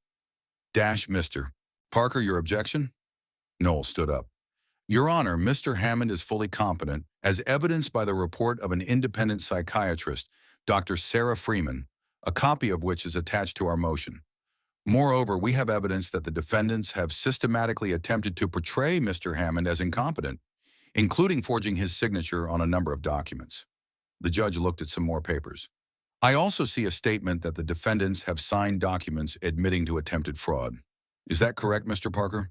Mr. Parker, your objection? Noel stood up. Your Honor, Mr. Hammond is fully competent, as evidenced by the report of an independent psychiatrist, Dr. Sarah Freeman, a copy of which is attached to our motion. Moreover, we have evidence that the defendants have systematically attempted to portray Mr. Hammond as incompetent, including forging his signature on a number of documents. The judge looked at some more papers. I also see a statement that the defendants have signed documents admitting to attempted fraud. Is that correct, Mr. Parker?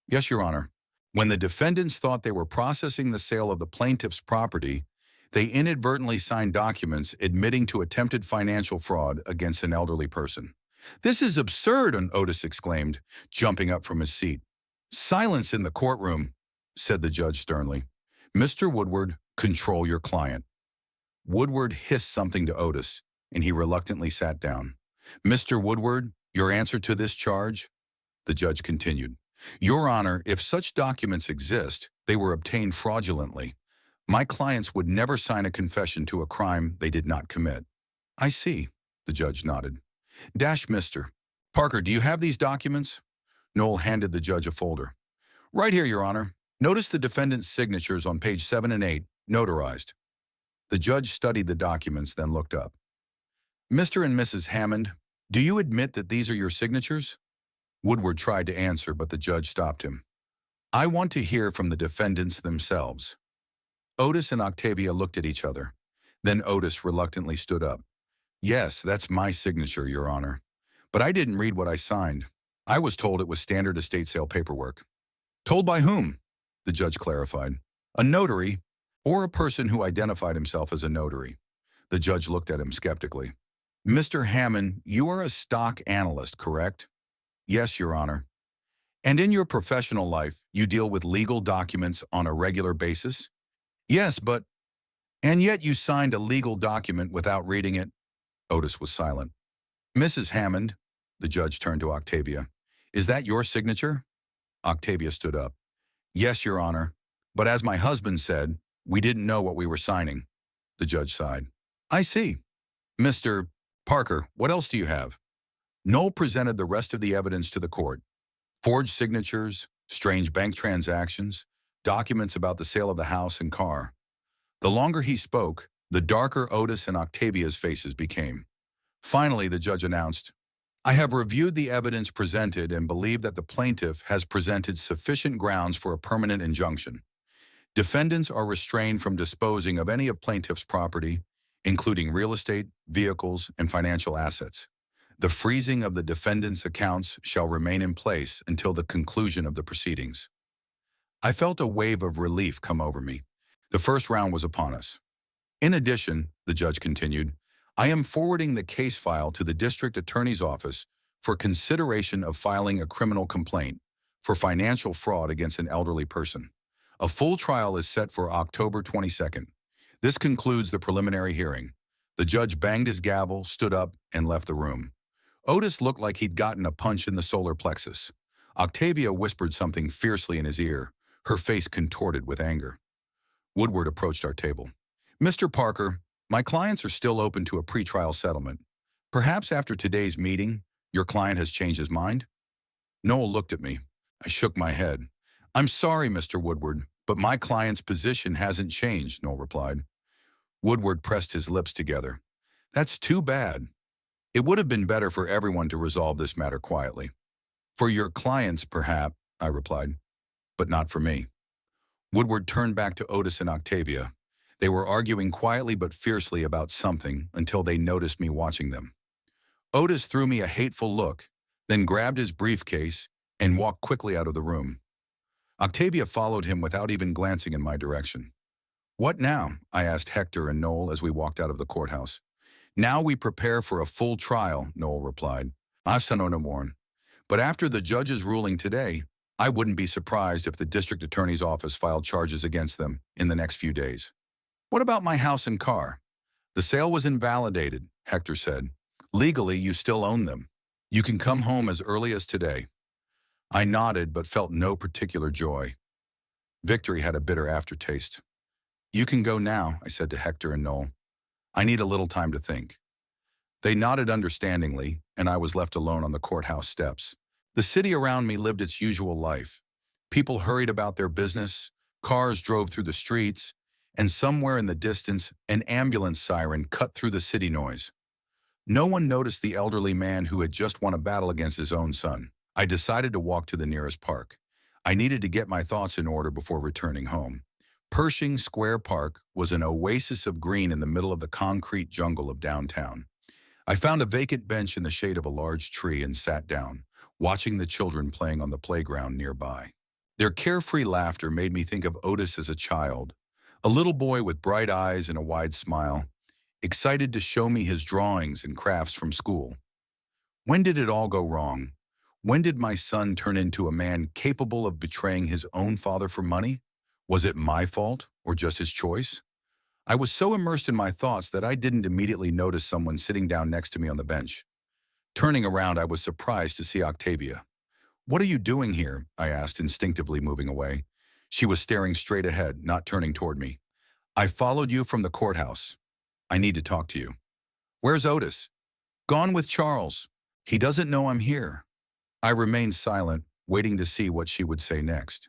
Yes, Your Honor. When the defendants thought they were processing the sale of the plaintiff's property, they inadvertently signed documents admitting to attempted financial fraud against an elderly person. This is absurd, Otis exclaimed, jumping up from his seat. Silence in the courtroom, said the judge sternly. Mr. Woodward, control your client. Woodward hissed something to Otis, and he reluctantly sat down. Mr. Woodward, your answer to this charge? The judge continued. Your Honor, if such documents exist, they were obtained fraudulently. My clients would never sign a confession to a crime they did not commit. I see, the judge nodded. Mr. Parker, do you have these documents? Noel handed the judge a folder. Right here, Your Honor. Notice the defendant's signatures on page 7 and 8, notarized. The judge studied the documents, then looked up. Mr. and Mrs. Hammond, do you admit that these are your signatures? Woodward tried to answer, but the judge stopped him. I want to hear from the defendants themselves. Otis and Octavia looked at each other. Then Otis reluctantly stood up. Yes, that's my signature, Your Honor. But I didn't read what I signed. I was told it was standard estate sale paperwork. Told by whom? The judge clarified. A notary, or a person who identified himself as a notary. The judge looked at him skeptically. Mr. Hammond, you are a stock analyst, correct? Yes, Your Honor. And in your professional life, you deal with legal documents on a regular basis? Yes, but... And yet you signed a legal document without reading it? Otis was silent. Mrs. Hammond, the judge turned to Octavia, is that your signature? Octavia stood up. Yes, Your Honor. But as my husband said, we didn't know what we were signing. The judge sighed. I see. Mr. Parker, what else do you have? Noel presented the rest of the evidence to the court. Forged signatures, strange bank transactions, documents about the sale of the house and car. The longer he spoke, the darker Otis and Octavia's faces became. Finally, the judge announced, I have reviewed the evidence presented and believe that the plaintiff has presented sufficient grounds for a permanent injunction. Defendants are restrained from disposing of any of plaintiff's property, including real estate, vehicles, and financial assets. The freezing of the defendant's accounts shall remain in place until the conclusion of the proceedings. I felt a wave of relief come over me. The first round was upon us. In addition, the judge continued, I am forwarding the case file to the district attorney's office for consideration of filing a criminal complaint for financial fraud against an elderly person. A full trial is set for October 22nd. This concludes the preliminary hearing. The judge banged his gavel, stood up, and left the room. Otis looked like he'd gotten a punch in the solar plexus. Octavia whispered something fiercely in his ear, her face contorted with anger. Woodward approached our table. Mr. Parker, my clients are still open to a pretrial settlement. Perhaps after today's meeting, your client has changed his mind? Noel looked at me. I shook my head. I'm sorry, Mr. Woodward, but my client's position hasn't changed, Noel replied. Woodward pressed his lips together. That's too bad. It would have been better for everyone to resolve this matter quietly. For your clients, perhaps, I replied, but not for me. Woodward turned back to Otis and Octavia. They were arguing quietly but fiercely about something until they noticed me watching them. Otis threw me a hateful look, then grabbed his briefcase and walked quickly out of the room. Octavia followed him without even glancing in my direction. What now? I asked Hector and Noel as we walked out of the courthouse. Now we prepare for a full trial, Noel replied. But after the judge's ruling today, I wouldn't be surprised if the district attorney's office filed charges against them in the next few days. What about my house and car? The sale was invalidated, Hector said. Legally, you still own them. You can come home as early as today. I nodded but felt no particular joy. Victory had a bitter aftertaste. You can go now, I said to Hector and Noel. I need a little time to think. They nodded understandingly, and I was left alone on the courthouse steps. The city around me lived its usual life. People hurried about their business, cars drove through the streets, and somewhere in the distance, an ambulance siren cut through the city noise. No one noticed the elderly man who had just won a battle against his own son. I decided to walk to the nearest park. I needed to get my thoughts in order before returning home. Pershing Square Park was an oasis of green in the middle of the concrete jungle of downtown. I found a vacant bench in the shade of a large tree and sat down, watching the children playing on the playground nearby. Their carefree laughter made me think of Otis as a child, a little boy with bright eyes and a wide smile, excited to show me his drawings and crafts from school. When did it all go wrong? When did my son turn into a man capable of betraying his own father for money? Was it my fault or just his choice? I was so immersed in my thoughts that I didn't immediately notice someone sitting down next to me on the bench. Turning around, I was surprised to see Octavia. What are you doing here? I asked, instinctively moving away. She was staring straight ahead, not turning toward me. I followed you from the courthouse. I need to talk to you. Where's Otis? Gone with Charles. He doesn't know I'm here. I remained silent, waiting to see what she would say next.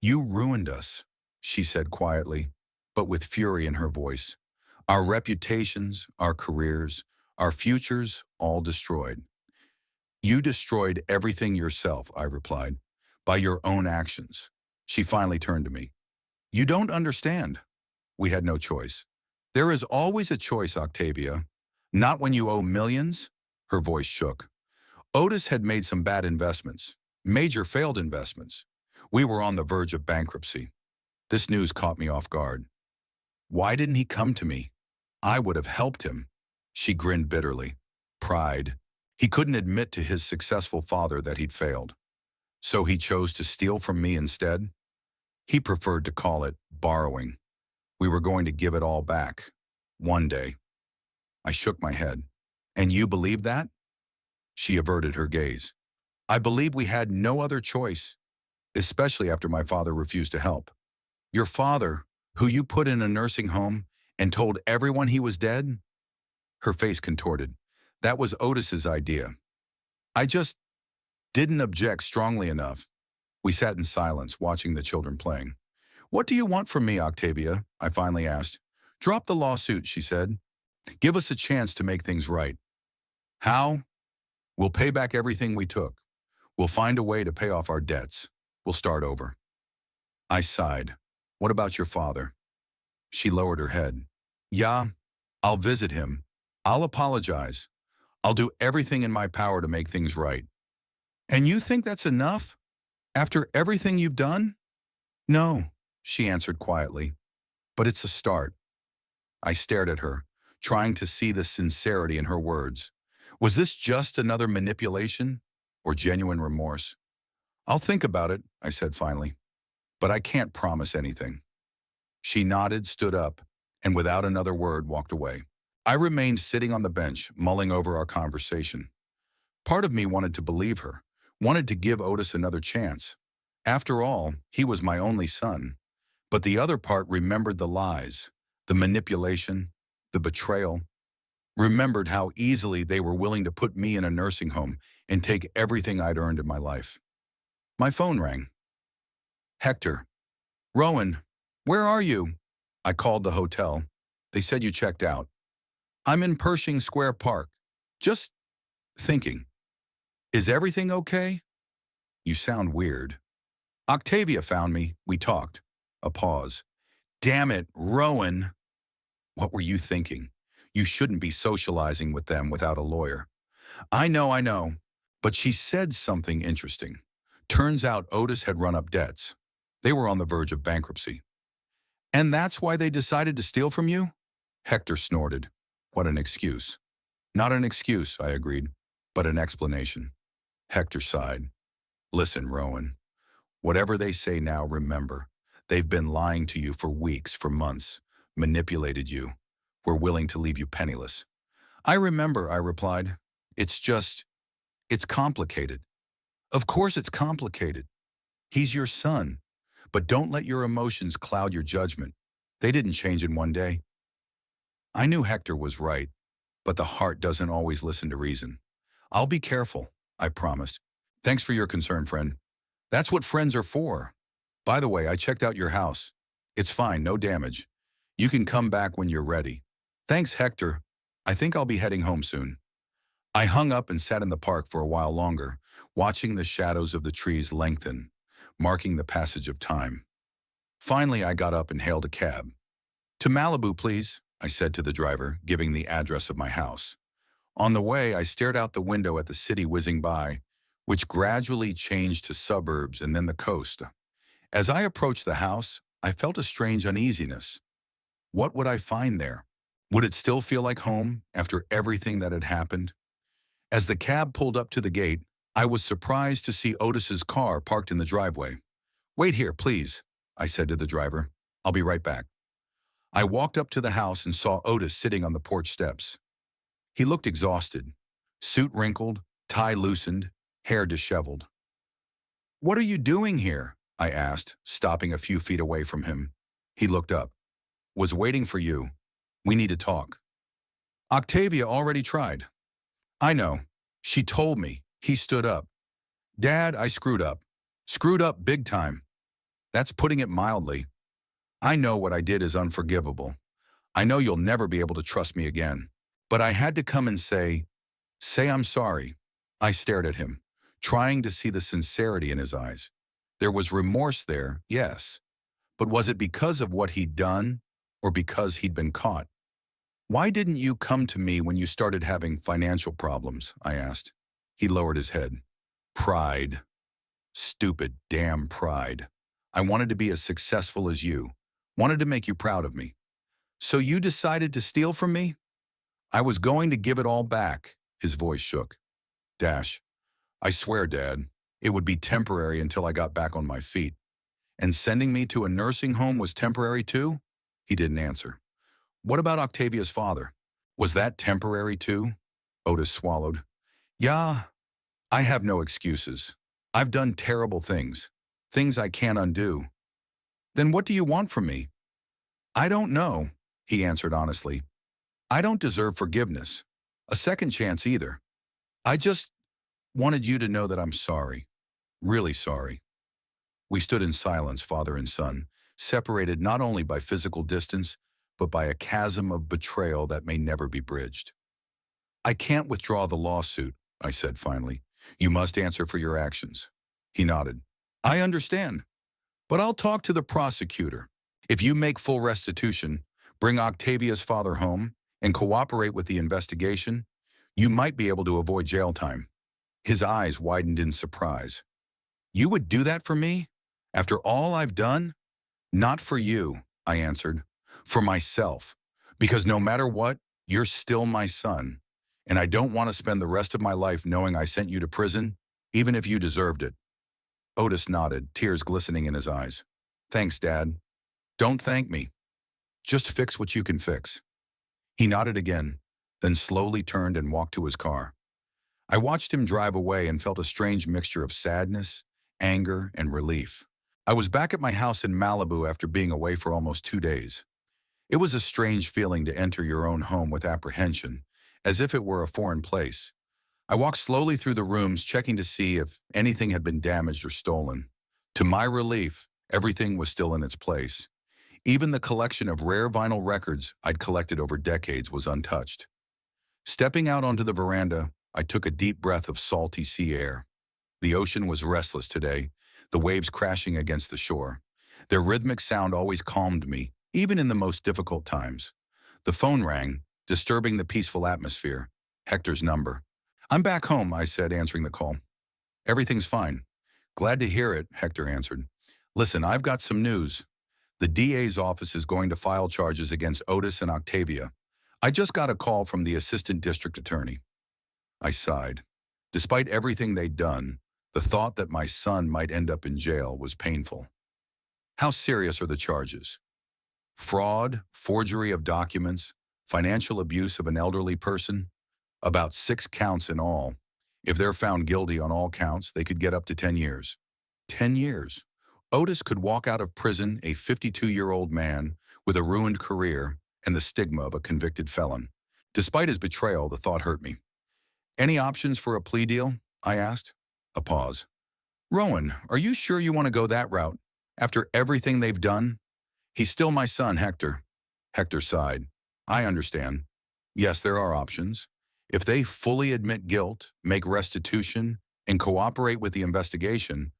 You ruined us, she said quietly, but with fury in her voice. Our reputations, our careers, our futures, all destroyed. You destroyed everything yourself, I replied, by your own actions. She finally turned to me. You don't understand. We had no choice. There is always a choice, Octavia. Not when you owe millions. Her voice shook. Otis had made some bad investments, major failed investments. We were on the verge of bankruptcy. This news caught me off guard. Why didn't he come to me? I would have helped him. She grinned bitterly. Pride. He couldn't admit to his successful father that he'd failed. So he chose to steal from me instead? He preferred to call it borrowing. We were going to give it all back. One day. I shook my head. And you believe that? She averted her gaze. I believe we had no other choice, especially after my father refused to help. Your father, who you put in a nursing home and told everyone he was dead? Her face contorted. That was Otis's idea. I just didn't object strongly enough. We sat in silence, watching the children playing. What do you want from me, Octavia? I finally asked. Drop the lawsuit, she said. Give us a chance to make things right. How? We'll pay back everything we took. We'll find a way to pay off our debts. We'll start over. I sighed. What about your father? She lowered her head. Yeah, I'll visit him. I'll apologize. I'll do everything in my power to make things right. And you think that's enough? After everything you've done? No, she answered quietly. But it's a start. I stared at her, trying to see the sincerity in her words. Was this just another manipulation or genuine remorse? I'll think about it, I said finally. But I can't promise anything. She nodded, stood up, and without another word walked away. I remained sitting on the bench, mulling over our conversation. Part of me wanted to believe her, wanted to give Otis another chance. After all, he was my only son. But the other part remembered the lies, the manipulation, the betrayal, remembered how easily they were willing to put me in a nursing home and take everything I'd earned in my life. My phone rang. Hector. Rowan, where are you? I called the hotel. They said you checked out. I'm in Pershing Square Park. Just thinking. Is everything okay? You sound weird. Octavia found me. We talked. A pause. Damn it, Rowan. What were you thinking? You shouldn't be socializing with them without a lawyer. I know. But she said something interesting. Turns out Otis had run up debts. They were on the verge of bankruptcy. And that's why they decided to steal from you? Hector snorted. What an excuse. Not an excuse, I agreed, but an explanation. Hector sighed. Listen, Rowan. Whatever they say now, remember. They've been lying to you for weeks, for months, manipulated you, were willing to leave you penniless. I remember, I replied. It's complicated. Of course it's complicated. He's your son, but don't let your emotions cloud your judgment. They didn't change in one day. I knew Hector was right, but the heart doesn't always listen to reason. I'll be careful, I promised. Thanks for your concern, friend. That's what friends are for. By the way, I checked out your house. It's fine, no damage. You can come back when you're ready. Thanks, Hector. I think I'll be heading home soon. I hung up and sat in the park for a while longer, watching the shadows of the trees lengthen, marking the passage of time. Finally, I got up and hailed a cab. To Malibu, please, I said to the driver, giving the address of my house. On the way, I stared out the window at the city whizzing by, which gradually changed to suburbs and then the coast. As I approached the house, I felt a strange uneasiness. What would I find there? Would it still feel like home after everything that had happened? As the cab pulled up to the gate, I was surprised to see Otis's car parked in the driveway. Wait here, please, I said to the driver. I'll be right back. I walked up to the house and saw Otis sitting on the porch steps. He looked exhausted, suit wrinkled, tie loosened, hair disheveled. What are you doing here? I asked, stopping a few feet away from him. He looked up. Was waiting for you. We need to talk. Octavia already tried. I know. She told me. He stood up. Dad, I screwed up. Screwed up big time. That's putting it mildly. I know what I did is unforgivable. I know you'll never be able to trust me again. But I had to come and say I'm sorry. I stared at him, trying to see the sincerity in his eyes. There was remorse there, yes. But was it because of what he'd done or because he'd been caught? Why didn't you come to me when you started having financial problems? I asked. He lowered his head. Pride. Stupid damn pride. I wanted to be as successful as you. Wanted to make you proud of me. So you decided to steal from me? I was going to give it all back. His voice shook. Dash. I swear, Dad, it would be temporary until I got back on my feet. And sending me to a nursing home was temporary too? He didn't answer. What about Octavia's father? Was that temporary too? Otis swallowed. Yeah, I have no excuses. I've done terrible things. Things I can't undo. Then what do you want from me? I don't know, he answered honestly. I don't deserve forgiveness. A second chance either. I just wanted you to know that I'm sorry. Really sorry. We stood in silence, father and son, separated not only by physical distance, but by a chasm of betrayal that may never be bridged. I can't withdraw the lawsuit, I said finally. You must answer for your actions. He nodded. I understand, but I'll talk to the prosecutor. If you make full restitution, bring Octavia's father home, and cooperate with the investigation, you might be able to avoid jail time. His eyes widened in surprise. You would do that for me? After all I've done? Not for you, I answered. For myself. Because no matter what, you're still my son. And I don't want to spend the rest of my life knowing I sent you to prison, even if you deserved it. Otis nodded, tears glistening in his eyes. Thanks, Dad. Don't thank me. Just fix what you can fix. He nodded again, then slowly turned and walked to his car. I watched him drive away and felt a strange mixture of sadness, anger, and relief. I was back at my house in Malibu after being away for almost 2 days. It was a strange feeling to enter your own home with apprehension, as if it were a foreign place. I walked slowly through the rooms, checking to see if anything had been damaged or stolen. To my relief, everything was still in its place. Even the collection of rare vinyl records I'd collected over decades was untouched. Stepping out onto the veranda, I took a deep breath of salty sea air. The ocean was restless today, the waves crashing against the shore. Their rhythmic sound always calmed me, even in the most difficult times. The phone rang, disturbing the peaceful atmosphere. Hector's number. I'm back home, I said, answering the call. Everything's fine. Glad to hear it, Hector answered. Listen, I've got some news. The DA's office is going to file charges against Otis and Octavia. I just got a call from the assistant district attorney. I sighed. Despite everything they'd done, the thought that my son might end up in jail was painful. How serious are the charges? Fraud, forgery of documents, financial abuse of an elderly person? About 6 counts in all. If they're found guilty on all counts, they could get up to 10 years. 10 years. Otis could walk out of prison a 52-year-old man with a ruined career and the stigma of a convicted felon. Despite his betrayal, the thought hurt me. Any options for a plea deal? I asked. A pause. Rowan, are you sure you want to go that route? After everything they've done? He's still my son, Hector. Hector sighed. I understand. Yes, there are options. If they fully admit guilt, make restitution, and cooperate with the investigation,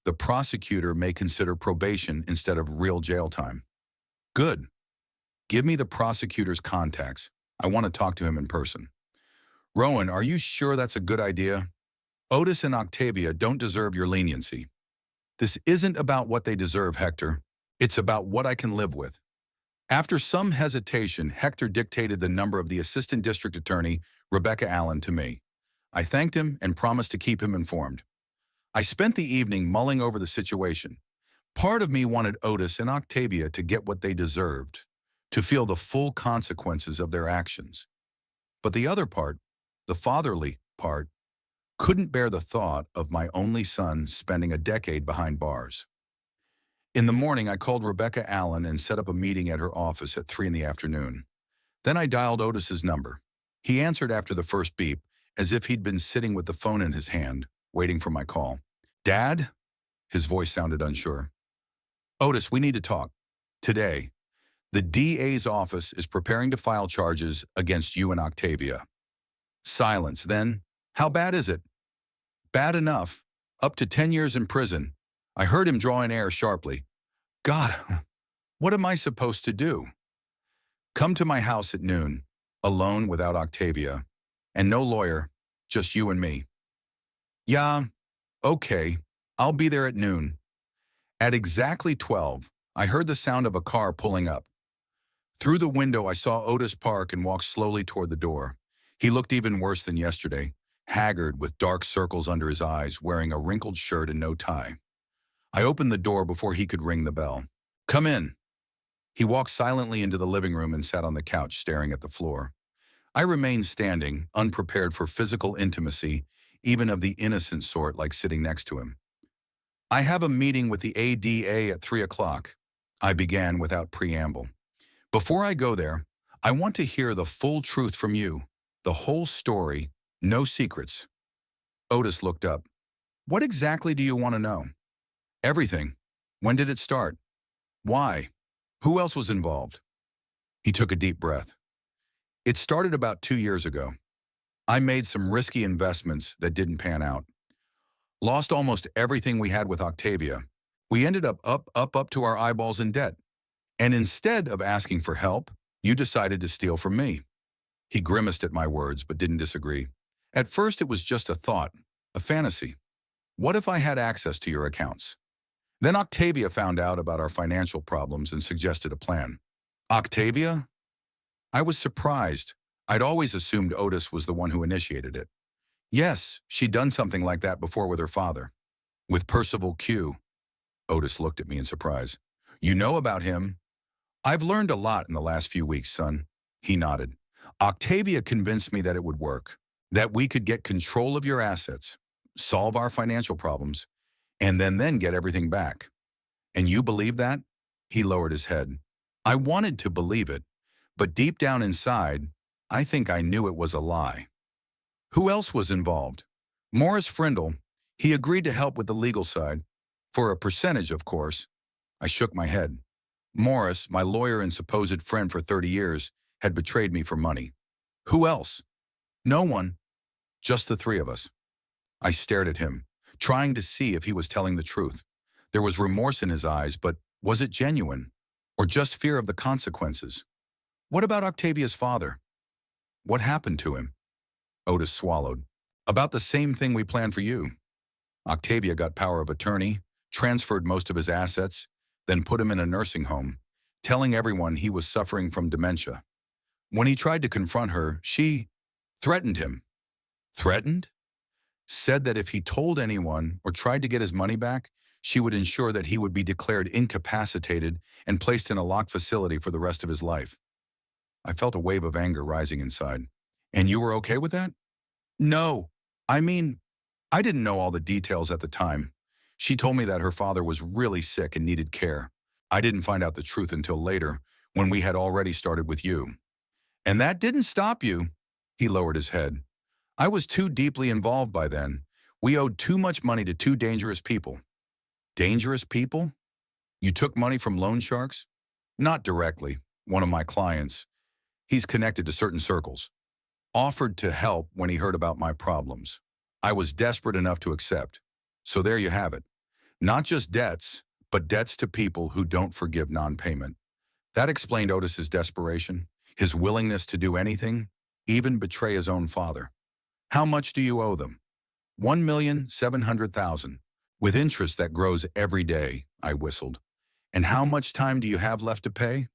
the prosecutor may consider probation instead of real jail time. Good. Give me the prosecutor's contacts. I want to talk to him in person. Rowan, are you sure that's a good idea? Otis and Octavia don't deserve your leniency. This isn't about what they deserve, Hector. It's about what I can live with. After some hesitation, Hector dictated the number of the assistant district attorney, Rebecca Allen, to me. I thanked him and promised to keep him informed. I spent the evening mulling over the situation. Part of me wanted Otis and Octavia to get what they deserved, to feel the full consequences of their actions. But the other part, the fatherly part, couldn't bear the thought of my only son spending a decade behind bars. In the morning, I called Rebecca Allen and set up a meeting at her office at 3 in the afternoon. Then I dialed Otis's number. He answered after the first beep, as if he'd been sitting with the phone in his hand, waiting for my call. Dad? His voice sounded unsure. Otis, we need to talk. Today. The DA's office is preparing to file charges against you and Octavia. Silence. Then, how bad is it? Bad enough. Up to 10 years in prison. I heard him drawing air sharply. God, what am I supposed to do? Come to my house at noon, alone without Octavia, and no lawyer, just you and me. Yeah, okay, I'll be there at noon. At exactly 12, I heard the sound of a car pulling up. Through the window, I saw Otis park and walk slowly toward the door. He looked even worse than yesterday, haggard with dark circles under his eyes, wearing a wrinkled shirt and no tie. I opened the door before he could ring the bell. Come in. He walked silently into the living room and sat on the couch, staring at the floor. I remained standing, unprepared for physical intimacy, even of the innocent sort like sitting next to him. I have a meeting with the ADA at 3 o'clock. I began without preamble. Before I go there, I want to hear the full truth from you, the whole story, no secrets. Otis looked up. What exactly do you want to know? Everything. When did it start? Why? Who else was involved? He took a deep breath. It started about 2 years ago. I made some risky investments that didn't pan out. Lost almost everything we had with Octavia. We ended up to our eyeballs in debt. And instead of asking for help, you decided to steal from me. He grimaced at my words, but didn't disagree. At first, it was just a thought, a fantasy. What if I had access to your accounts? Then Octavia found out about our financial problems and suggested a plan. Octavia? I was surprised. I'd always assumed Otis was the one who initiated it. Yes, she'd done something like that before with her father. With Percival Q. Otis looked at me in surprise. You know about him? I've learned a lot in the last few weeks, son. He nodded. Octavia convinced me that it would work, that we could get control of your assets, solve our financial problems, and then get everything back. And you believe that? He lowered his head. I wanted to believe it, but deep down inside, I think I knew it was a lie. Who else was involved? Morris Frindle. He agreed to help with the legal side. For a percentage, of course. I shook my head. Morris, my lawyer and supposed friend for 30 years, had betrayed me for money. Who else? No one. Just the three of us. I stared at him, trying to see if he was telling the truth. There was remorse in his eyes, but was it genuine? Or just fear of the consequences? What about Octavia's father? What happened to him? Otis swallowed. About the same thing we planned for you. Octavia got power of attorney, transferred most of his assets, then put him in a nursing home, telling everyone he was suffering from dementia. When he tried to confront her, she threatened him. Threatened? Said that if he told anyone or tried to get his money back, she would ensure that he would be declared incapacitated and placed in a locked facility for the rest of his life. I felt a wave of anger rising inside. And you were okay with that? No. I didn't know all the details at the time. She told me that her father was really sick and needed care. I didn't find out the truth until later, when we had already started with you. And that didn't stop you. He lowered his head. I was too deeply involved by then. We owed too much money to two dangerous people. Dangerous people? You took money from loan sharks? Not directly. One of my clients. He's connected to certain circles. Offered to help when he heard about my problems. I was desperate enough to accept. So there you have it. Not just debts, but debts to people who don't forgive non-payment. That explained Otis's desperation, his willingness to do anything, even betray his own father. How much do you owe them? 1,700,000, with interest that grows every day, I whistled. And how much time do you have left to pay?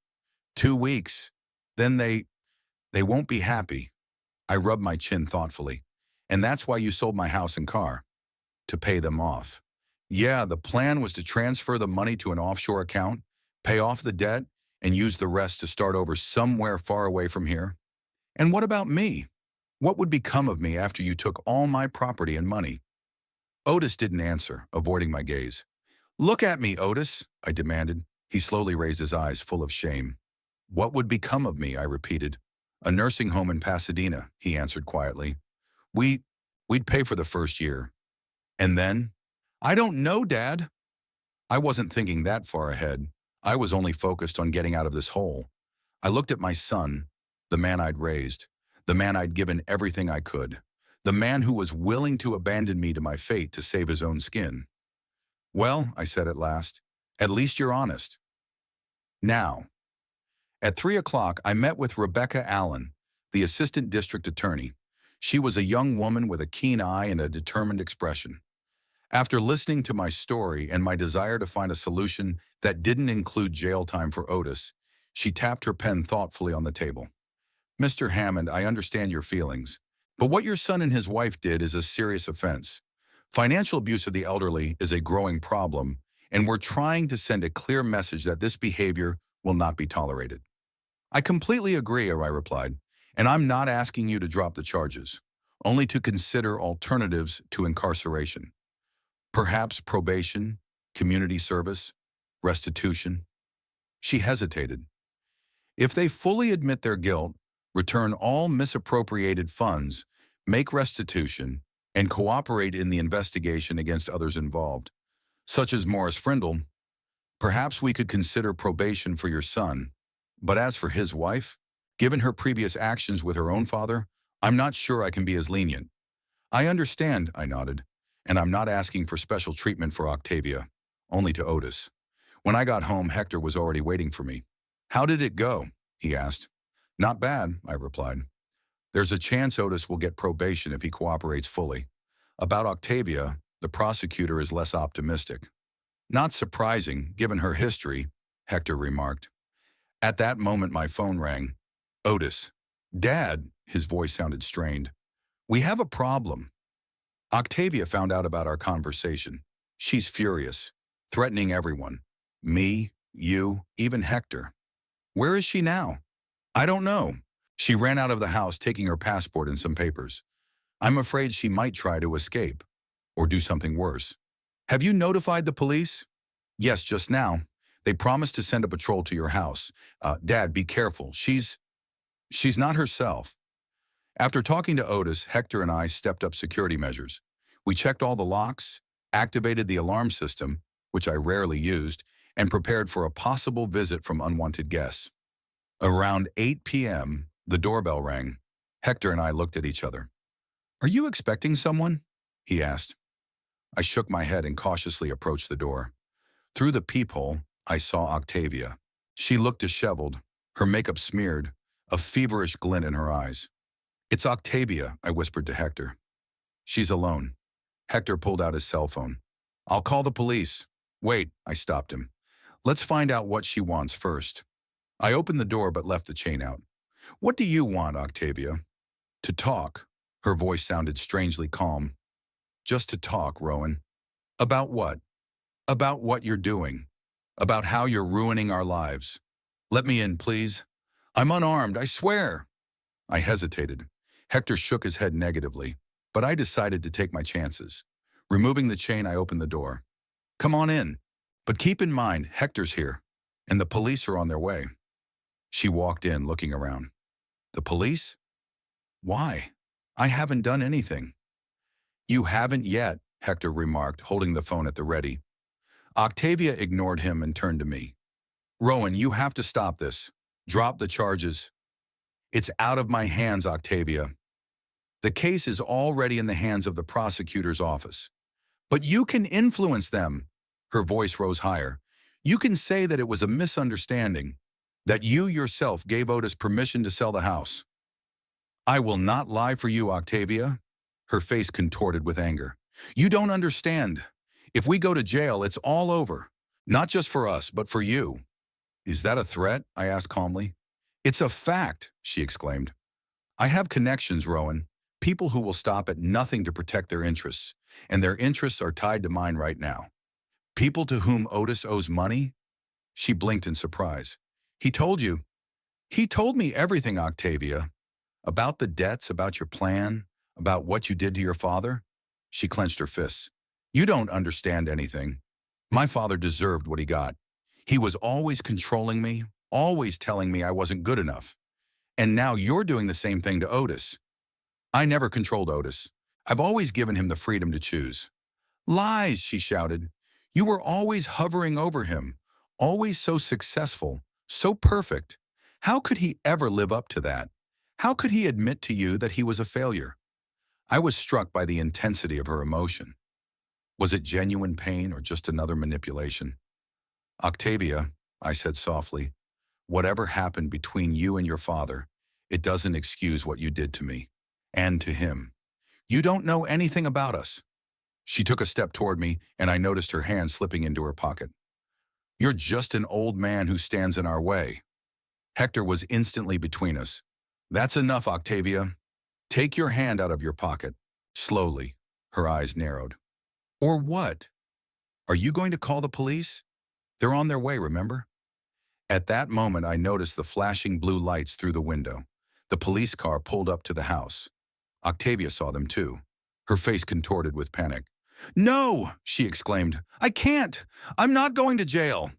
2 weeks. Then they won't be happy. I rubbed my chin thoughtfully. And that's why you sold my house and car. To pay them off. Yeah, the plan was to transfer the money to an offshore account, pay off the debt, and use the rest to start over somewhere far away from here. And what about me? What would become of me after you took all my property and money? Otis didn't answer, avoiding my gaze. Look at me, Otis, I demanded. He slowly raised his eyes, full of shame. What would become of me, I repeated. A nursing home in Pasadena, he answered quietly. We'd pay for the first year. And then? I don't know, Dad. I wasn't thinking that far ahead. I was only focused on getting out of this hole. I looked at my son, the man I'd raised, the man I'd given everything I could, the man who was willing to abandon me to my fate to save his own skin. Well, I said at last, at least you're honest. Now, at 3 o'clock, I met with Rebecca Allen, the assistant district attorney. She was a young woman with a keen eye and a determined expression. After listening to my story and my desire to find a solution that didn't include jail time for Otis, she tapped her pen thoughtfully on the table. Mr. Hammond, I understand your feelings, but what your son and his wife did is a serious offense. Financial abuse of the elderly is a growing problem, and we're trying to send a clear message that this behavior will not be tolerated. I completely agree, I replied, and I'm not asking you to drop the charges, only to consider alternatives to incarceration. Perhaps probation, community service, restitution. She hesitated. If they fully admit their guilt, return all misappropriated funds, make restitution, and cooperate in the investigation against others involved, such as Morris Frindle, perhaps we could consider probation for your son. But as for his wife, given her previous actions with her own father, I'm not sure I can be as lenient. I understand, I nodded, and I'm not asking for special treatment for Octavia, only to Otis. When I got home, Hector was already waiting for me. How did it go? He asked. Not bad, I replied. There's a chance Otis will get probation if he cooperates fully. About Octavia, the prosecutor is less optimistic. Not surprising, given her history, Hector remarked. At that moment, my phone rang. Otis. Dad, his voice sounded strained. We have a problem. Octavia found out about our conversation. She's furious, threatening everyone. Me, you, even Hector. Where is she now? I don't know. She ran out of the house taking her passport and some papers. I'm afraid she might try to escape, or do something worse. Have you notified the police? Yes, just now. They promised to send a patrol to your house. Dad, be careful. She's not herself. After talking to Otis, Hector and I stepped up security measures. We checked all the locks, activated the alarm system, which I rarely used, and prepared for a possible visit from unwanted guests. Around 8 p.m., the doorbell rang. Hector and I looked at each other. Are you expecting someone? He asked. I shook my head and cautiously approached the door. Through the peephole, I saw Octavia. She looked disheveled, her makeup smeared, a feverish glint in her eyes. It's Octavia, I whispered to Hector. She's alone. Hector pulled out his cell phone. I'll call the police. Wait, I stopped him. Let's find out what she wants first. I opened the door but left the chain out. What do you want, Octavia? To talk. Her voice sounded strangely calm. Just to talk, Rowan. About what? About what you're doing. About how you're ruining our lives. Let me in, please. I'm unarmed, I swear. I hesitated. Hector shook his head negatively, but I decided to take my chances. Removing the chain, I opened the door. Come on in. But keep in mind, Hector's here, and the police are on their way. She walked in, looking around. The police? Why? I haven't done anything. You haven't yet, Hector remarked, holding the phone at the ready. Octavia ignored him and turned to me. Rowan, you have to stop this. Drop the charges. It's out of my hands, Octavia. The case is already in the hands of the prosecutor's office. But you can influence them. Her voice rose higher. You can say that it was a misunderstanding, that you yourself gave Otis permission to sell the house. I will not lie for you, Octavia. Her face contorted with anger. You don't understand. If we go to jail, it's all over. Not just for us, but for you. Is that a threat? I asked calmly. It's a fact, she exclaimed. I have connections, Rowan. People who will stop at nothing to protect their interests, and their interests are tied to mine right now. People to whom Otis owes money? She blinked in surprise. He told you. He told me everything, Octavia. About the debts, about your plan, about what you did to your father. She clenched her fists. You don't understand anything. My father deserved what he got. He was always controlling me, always telling me I wasn't good enough. And now you're doing the same thing to Otis. I never controlled Otis. I've always given him the freedom to choose. Lies, she shouted. You were always hovering over him, always so successful, so perfect. How could he ever live up to that? How could he admit to you that he was a failure? I was struck by the intensity of her emotion. Was it genuine pain or just another manipulation? Octavia, I said softly, whatever happened between you and your father, it doesn't excuse what you did to me. and to him. "You don't know anything about us." She took a step toward me, and I noticed her hand slipping into her pocket. "You're just an old man who stands in our way." Hector was instantly between us. "That's enough, Octavia. Take your hand out of your pocket." Slowly, her eyes narrowed. "Or what? Are you going to call the police? They're on their way, remember?" At that moment, I noticed the flashing blue lights through the window. The police car pulled up to the house. Octavia saw them too, her face contorted with panic. "No!" she exclaimed. "I can't! I'm not going to jail!"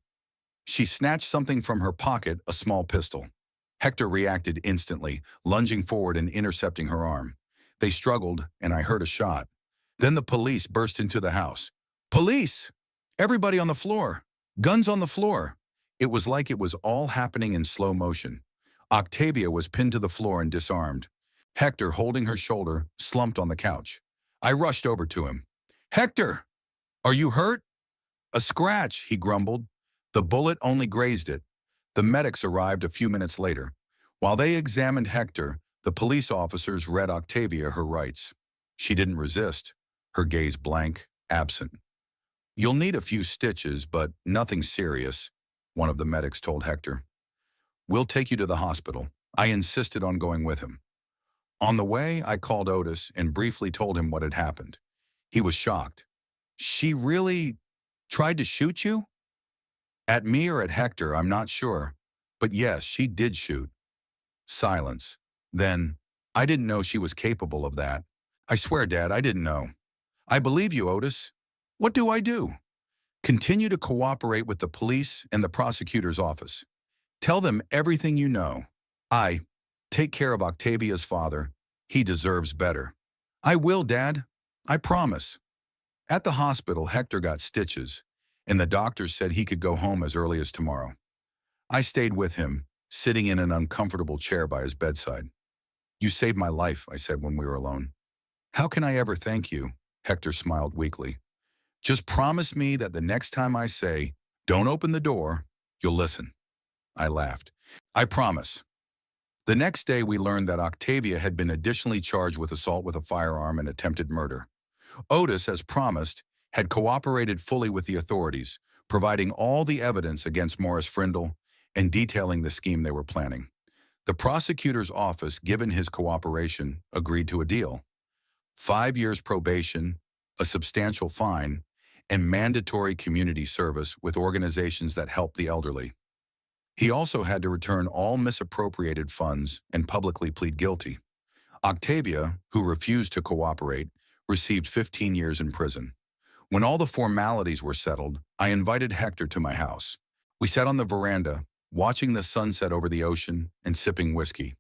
She snatched something from her pocket, a small pistol. Hector reacted instantly, lunging forward and intercepting her arm. They struggled, and I heard a shot. Then the police burst into the house. "Police! Everybody on the floor! Guns on the floor!" It was like it was all happening in slow motion. Octavia was pinned to the floor and disarmed. Hector, holding her shoulder, slumped on the couch. I rushed over to him. "Hector! Are you hurt?" "A scratch," he grumbled. "The bullet only grazed it." The medics arrived a few minutes later. While they examined Hector, the police officers read Octavia her rights. She didn't resist, her gaze blank, absent. "You'll need a few stitches, but nothing serious," one of the medics told Hector. "We'll take you to the hospital." I insisted on going with him. On the way, I called Otis and briefly told him what had happened. He was shocked. "She really tried to shoot you?" "At me or at Hector, I'm not sure. But yes, she did shoot." Silence. Then, "I didn't know she was capable of that." "I swear, Dad, I didn't know." "I believe you, Otis. What do I do?" "Continue to cooperate with the police and the prosecutor's office. Tell them everything you know. Take care of Octavia's father. He deserves better." "I will, Dad. I promise." At the hospital, Hector got stitches, and the doctors said he could go home as early as tomorrow. I stayed with him, sitting in an uncomfortable chair by his bedside. "You saved my life," I said when we were alone. "How can I ever thank you?" Hector smiled weakly. "Just promise me that the next time I say, 'Don't open the door,' you'll listen." I laughed. "I promise." The next day, we learned that Octavia had been additionally charged with assault with a firearm and attempted murder. Otis, as promised, had cooperated fully with the authorities, providing all the evidence against Morris Frindle and detailing the scheme they were planning. The prosecutor's office, given his cooperation, agreed to a deal: 5 years probation, a substantial fine, and mandatory community service with organizations that help the elderly. He also had to return all misappropriated funds and publicly plead guilty. Octavia, who refused to cooperate, received 15 years in prison. When all the formalities were settled, I invited Hector to my house. We sat on the veranda, watching the sunset over the ocean and sipping whiskey.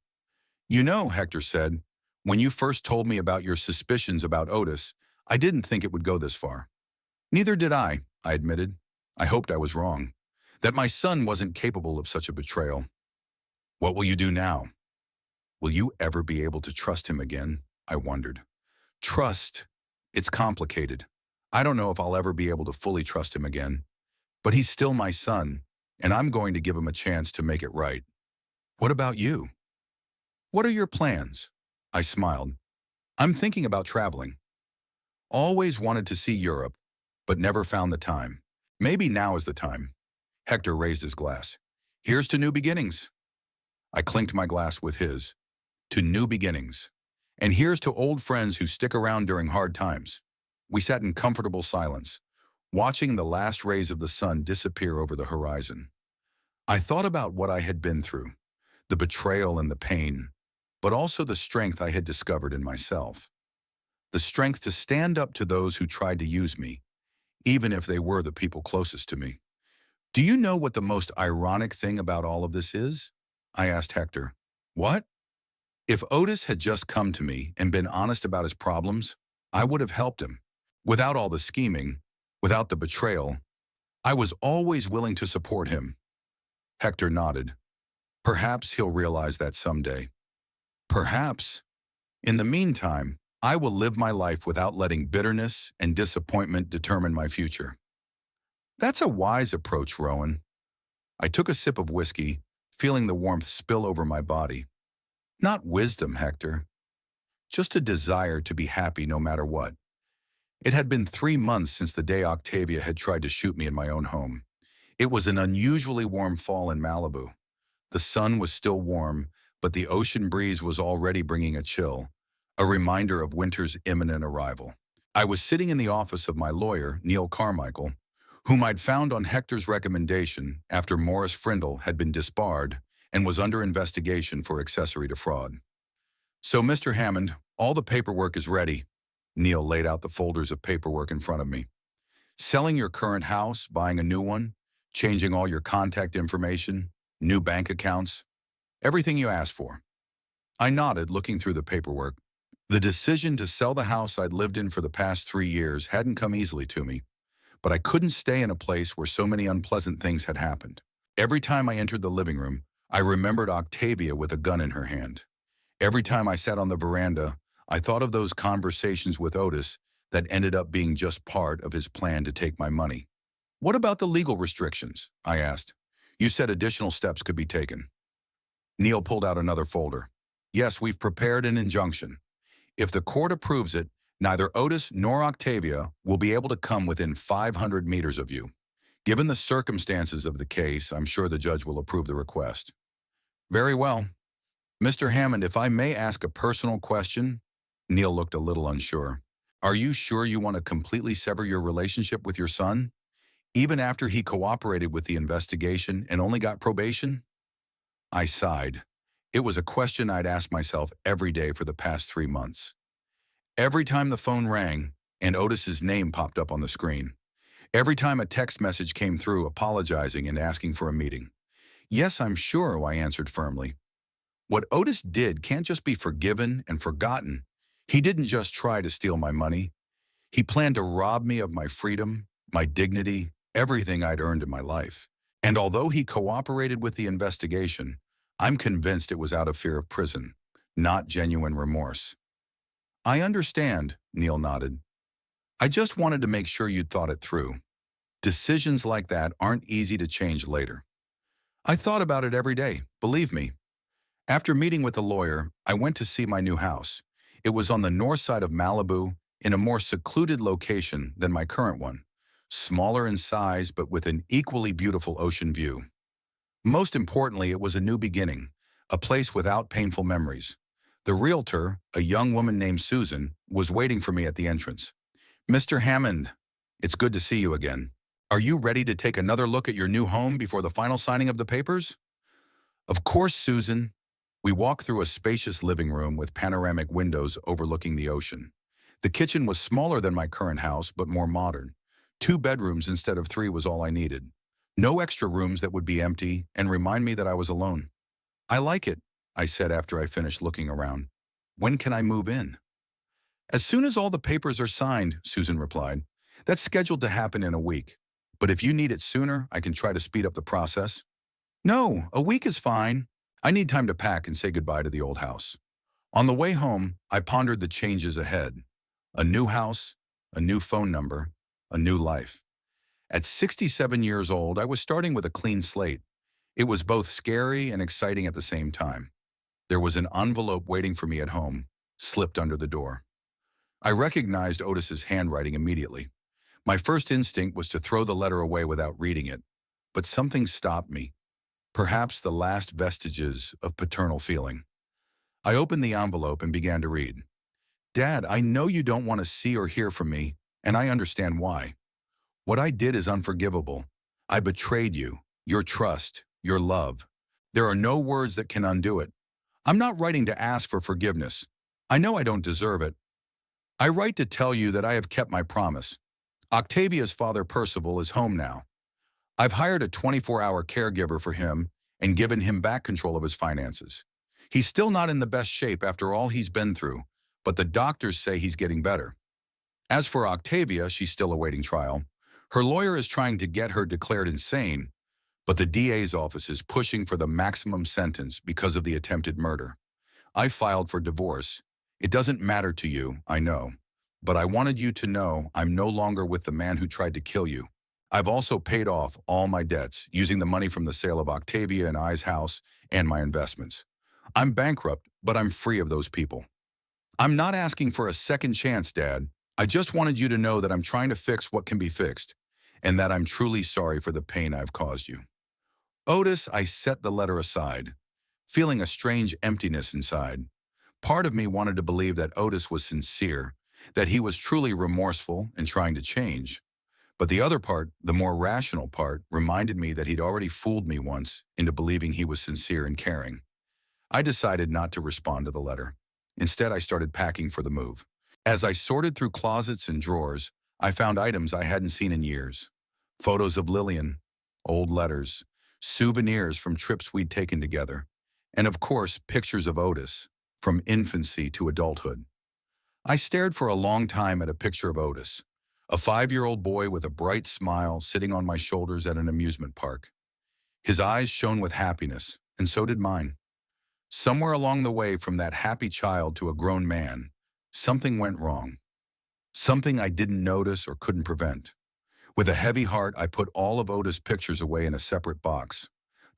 "You know," Hector said, "when you first told me about your suspicions about Otis, I didn't think it would go this far." "Neither did I admitted. I hoped I was wrong, that my son wasn't capable of such a betrayal." "What will you do now?" "Will you ever be able to trust him again?" I wondered. Trust, it's complicated. I don't know if I'll ever be able to fully trust him again. But he's still my son, and I'm going to give him a chance to make it right. What about you? What are your plans? I smiled. I'm thinking about traveling. Always wanted to see Europe, but never found the time. Maybe now is the time. Hector raised his glass. Here's to new beginnings. I clinked my glass with his. To new beginnings. And here's to old friends who stick around during hard times. We sat in comfortable silence, watching the last rays of the sun disappear over the horizon. I thought about what I had been through, the betrayal and the pain, but also the strength I had discovered in myself. The strength to stand up to those who tried to use me, even if they were the people closest to me. Do you know what the most ironic thing about all of this is? I asked Hector. What? If Otis had just come to me and been honest about his problems, I would have helped him. Without all the scheming, without the betrayal, I was always willing to support him. Hector nodded. Perhaps he'll realize that someday. Perhaps. In the meantime, I will live my life without letting bitterness and disappointment determine my future. That's a wise approach, Rowan. I took a sip of whiskey, feeling the warmth spill over my body. Not wisdom, Hector. just a desire to be happy no matter what. It had been 3 months since the day Octavia had tried to shoot me in my own home. It was an unusually warm fall in Malibu. The sun was still warm, but the ocean breeze was already bringing a chill, a reminder of winter's imminent arrival. I was sitting in the office of my lawyer, Neil Carmichael, whom I'd found on Hector's recommendation after Morris Frindle had been disbarred and was under investigation for accessory to fraud. "So, Mr. Hammond, all the paperwork is ready." Neil laid out the folders of paperwork in front of me. "Selling your current house, buying a new one, changing all your contact information, new bank accounts, everything you asked for." I nodded, looking through the paperwork. The decision to sell the house I'd lived in for the past 3 years hadn't come easily to me, but I couldn't stay in a place where so many unpleasant things had happened. Every time I entered the living room, I remembered Octavia with a gun in her hand. Every time I sat on the veranda, I thought of those conversations with Otis that ended up being just part of his plan to take my money. "What about the legal restrictions?" I asked. "You said additional steps could be taken." Neil pulled out another folder. "Yes, we've prepared an injunction. If the court approves it, neither Otis nor Octavia will be able to come within 500 meters of you. Given the circumstances of the case, I'm sure the judge will approve the request." "Very well. Mr. Hammond, if I may ask a personal question?" Neil looked a little unsure. "Are you sure you want to completely sever your relationship with your son, even after he cooperated with the investigation and only got probation?" I sighed. It was a question I'd asked myself every day for the past 3 months. Every time the phone rang and Otis's name popped up on the screen. Every time a text message came through apologizing and asking for a meeting. "Yes, I'm sure," I answered firmly. What Otis did can't just be forgiven and forgotten. He didn't just try to steal my money. He planned to rob me of my freedom, my dignity, everything I'd earned in my life. And although he cooperated with the investigation, I'm convinced it was out of fear of prison, not genuine remorse. "I understand," Neil nodded. "I just wanted to make sure you'd thought it through. Decisions like that aren't easy to change later." I thought about it every day, believe me. After meeting with the lawyer, I went to see my new house. It was on the north side of Malibu, in a more secluded location than my current one, smaller in size but with an equally beautiful ocean view. Most importantly, it was a new beginning, a place without painful memories. The realtor, a young woman named Susan, was waiting for me at the entrance. "Mr. Hammond, it's good to see you again. Are you ready to take another look at your new home before the final signing of the papers?" "Of course, Susan." We walked through a spacious living room with panoramic windows overlooking the ocean. The kitchen was smaller than my current house, but more modern. 2 bedrooms instead of 3 was all I needed. No extra rooms that would be empty and remind me that I was alone. "I like it," I said after I finished looking around. "When can I move in?" "As soon as all the papers are signed," Susan replied. "That's scheduled to happen in a week. But if you need it sooner, I can try to speed up the process." "No, a week is fine. I need time to pack and say goodbye to the old house." On the way home, I pondered the changes ahead. A new house, a new phone number, a new life. At 67 years old, I was starting with a clean slate. It was both scary and exciting at the same time. There was an envelope waiting for me at home, slipped under the door. I recognized Otis's handwriting immediately. My first instinct was to throw the letter away without reading it, but something stopped me. Perhaps the last vestiges of paternal feeling. I opened the envelope and began to read. "Dad, I know you don't want to see or hear from me, and I understand why. What I did is unforgivable. I betrayed you, your trust, your love. There are no words that can undo it. I'm not writing to ask for forgiveness. I know I don't deserve it. I write to tell you that I have kept my promise. Octavia's father, Percival, is home now. I've hired a 24-hour caregiver for him and given him back control of his finances. He's still not in the best shape after all he's been through, but the doctors say he's getting better. As for Octavia, she's still awaiting trial. Her lawyer is trying to get her declared insane, but the DA's office is pushing for the maximum sentence because of the attempted murder. I filed for divorce. It doesn't matter to you, I know, but I wanted you to know I'm no longer with the man who tried to kill you. I've also paid off all my debts using the money from the sale of Octavia and I's house and my investments. I'm bankrupt, but I'm free of those people. I'm not asking for a second chance, Dad. I just wanted you to know that I'm trying to fix what can be fixed, and that I'm truly sorry for the pain I've caused you. Otis, I set the letter aside, feeling a strange emptiness inside. Part of me wanted to believe that Otis was sincere, that he was truly remorseful and trying to change. But the other part, the more rational part, reminded me that he'd already fooled me once into believing he was sincere and caring. I decided not to respond to the letter. Instead, I started packing for the move. As I sorted through closets and drawers, I found items I hadn't seen in years. Photos of Lillian, old letters, souvenirs from trips we'd taken together, and of course, pictures of Otis, from infancy to adulthood. I stared for a long time at a picture of Otis, a 5-year-old boy with a bright smile sitting on my shoulders at an amusement park. His eyes shone with happiness, and so did mine. Somewhere along the way from that happy child to a grown man, something went wrong. Something I didn't notice or couldn't prevent. With a heavy heart, I put all of Otis' pictures away in a separate box.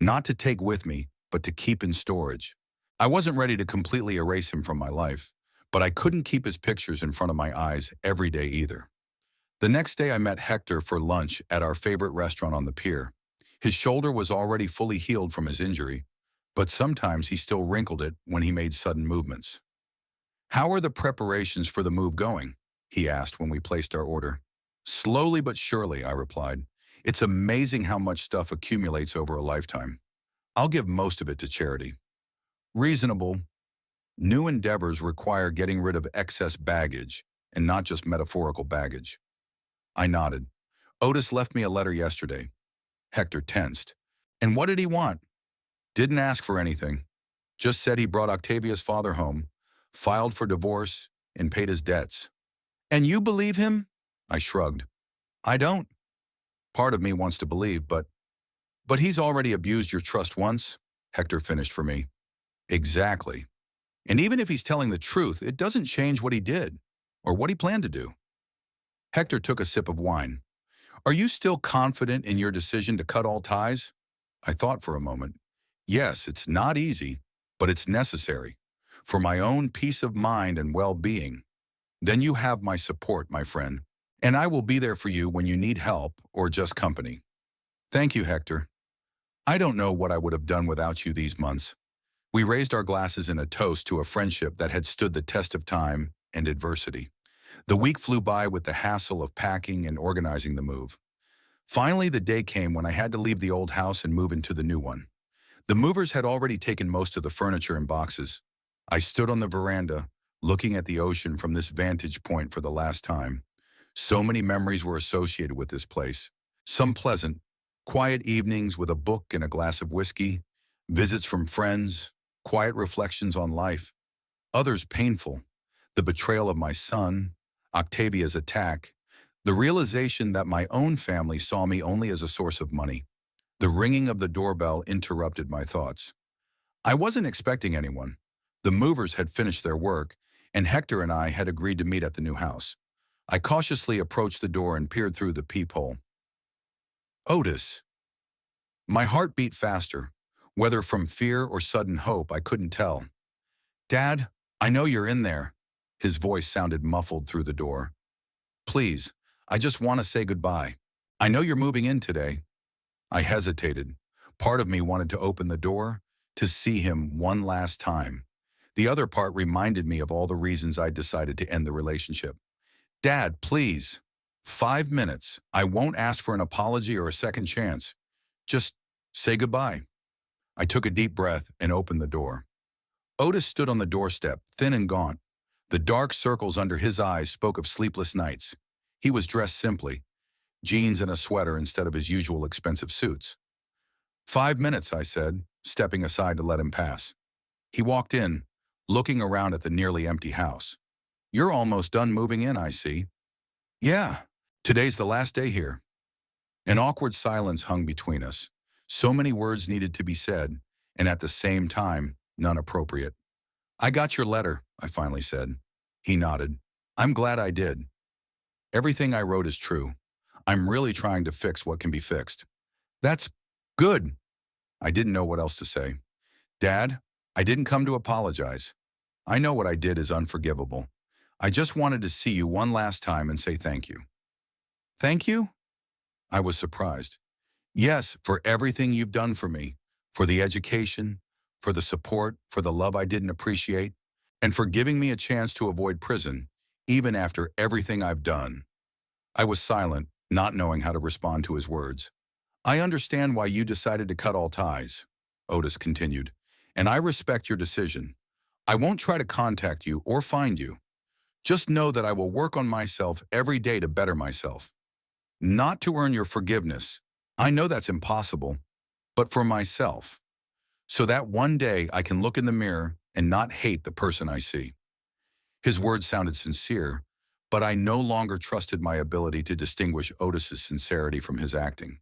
Not to take with me, but to keep in storage. I wasn't ready to completely erase him from my life, but I couldn't keep his pictures in front of my eyes every day either. The next day I met Hector for lunch at our favorite restaurant on the pier. His shoulder was already fully healed from his injury, but sometimes he still wrinkled it when he made sudden movements. "How are the preparations for the move going?" he asked when we placed our order. "Slowly but surely," I replied. "It's amazing how much stuff accumulates over a lifetime. I'll give most of it to charity." "Reasonable. New endeavors require getting rid of excess baggage, and not just metaphorical baggage." I nodded. "Otis left me a letter yesterday." Hector tensed. "And what did he want?" "Didn't ask for anything. Just said he brought Octavia's father home, filed for divorce, and paid his debts." "And you believe him?" I shrugged. "I don't. Part of me wants to believe, but he's already abused your trust once," Hector finished for me. "Exactly. And even if he's telling the truth, it doesn't change what he did, or what he planned to do." Hector took a sip of wine. "Are you still confident in your decision to cut all ties?" I thought for a moment. "Yes, it's not easy, but it's necessary. For my own peace of mind and well-being. Then you have my support, my friend. And I will be there for you when you need help or just company." "Thank you, Hector. I don't know what I would have done without you these months." We raised our glasses in a toast to a friendship that had stood the test of time and adversity. The week flew by with the hassle of packing and organizing the move. Finally, the day came when I had to leave the old house and move into the new one. The movers had already taken most of the furniture and boxes. I stood on the veranda, looking at the ocean from this vantage point for the last time. So many memories were associated with this place. Some pleasant, quiet evenings with a book and a glass of whiskey, visits from friends, quiet reflections on life. Others painful, the betrayal of my son, Octavia's attack, the realization that my own family saw me only as a source of money. The ringing of the doorbell interrupted my thoughts. I wasn't expecting anyone. The movers had finished their work, and Hector and I had agreed to meet at the new house. I cautiously approached the door and peered through the peephole. "Otis." My heart beat faster. Whether from fear or sudden hope, I couldn't tell. "Dad, I know you're in there." His voice sounded muffled through the door. "Please, I just want to say goodbye. I know you're moving in today." I hesitated. Part of me wanted to open the door, to see him one last time. The other part reminded me of all the reasons I'd decided to end the relationship. "Dad, please. 5 minutes. I won't ask for an apology or a second chance. Just say goodbye." I took a deep breath and opened the door. Otis stood on the doorstep, thin and gaunt. The dark circles under his eyes spoke of sleepless nights. He was dressed simply, jeans and a sweater instead of his usual expensive suits. "5 minutes," I said, stepping aside to let him pass. He walked in, looking around at the nearly empty house. "You're almost done moving in, I see." "Yeah, today's the last day here." An awkward silence hung between us. So many words needed to be said, and at the same time, none appropriate. "I got your letter," I finally said. He nodded. "I'm glad I did. Everything I wrote is true. I'm really trying to fix what can be fixed." "That's good." I didn't know what else to say. "Dad, I didn't come to apologize. I know what I did is unforgivable. I just wanted to see you one last time and say thank you. Thank you? I was surprised. Yes, for everything you've done for me, for the education, for the support, for the love I didn't appreciate, and for giving me a chance to avoid prison, even after everything I've done. I was silent, not knowing how to respond to his words. I understand why you decided to cut all ties, Otis continued, and I respect your decision. I won't try to contact you or find you. Just know that I will work on myself every day to better myself. Not to earn your forgiveness. I know that's impossible, but for myself. So that one day I can look in the mirror and not hate the person I see. His words sounded sincere, but I no longer trusted my ability to distinguish Otis's sincerity from his acting.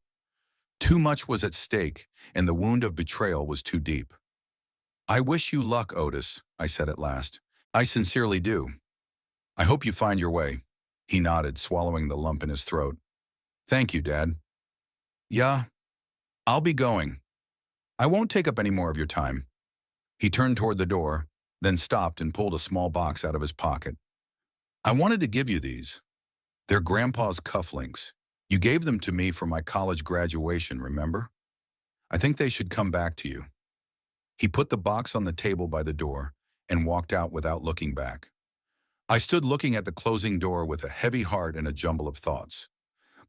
Too much was at stake, and the wound of betrayal was too deep. I wish you luck, Otis, I said at last. I sincerely do. I hope you find your way. He nodded, swallowing the lump in his throat. Thank you, Dad. Yeah, I'll be going. I won't take up any more of your time. He turned toward the door, then stopped and pulled a small box out of his pocket. I wanted to give you these. They're Grandpa's cufflinks. You gave them to me for my college graduation, remember? I think they should come back to you. He put the box on the table by the door and walked out without looking back. I stood looking at the closing door with a heavy heart and a jumble of thoughts.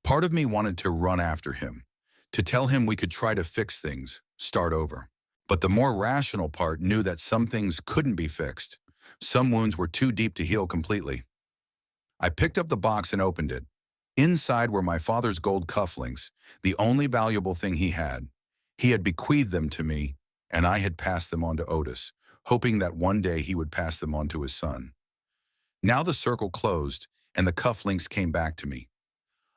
Part of me wanted to run after him, to tell him we could try to fix things, start over. But the more rational part knew that some things couldn't be fixed. Some wounds were too deep to heal completely. I picked up the box and opened it. Inside were my father's gold cufflinks, the only valuable thing he had. He had bequeathed them to me, and I had passed them on to Otis, hoping that one day he would pass them on to his son. Now the circle closed, and the cufflinks came back to me.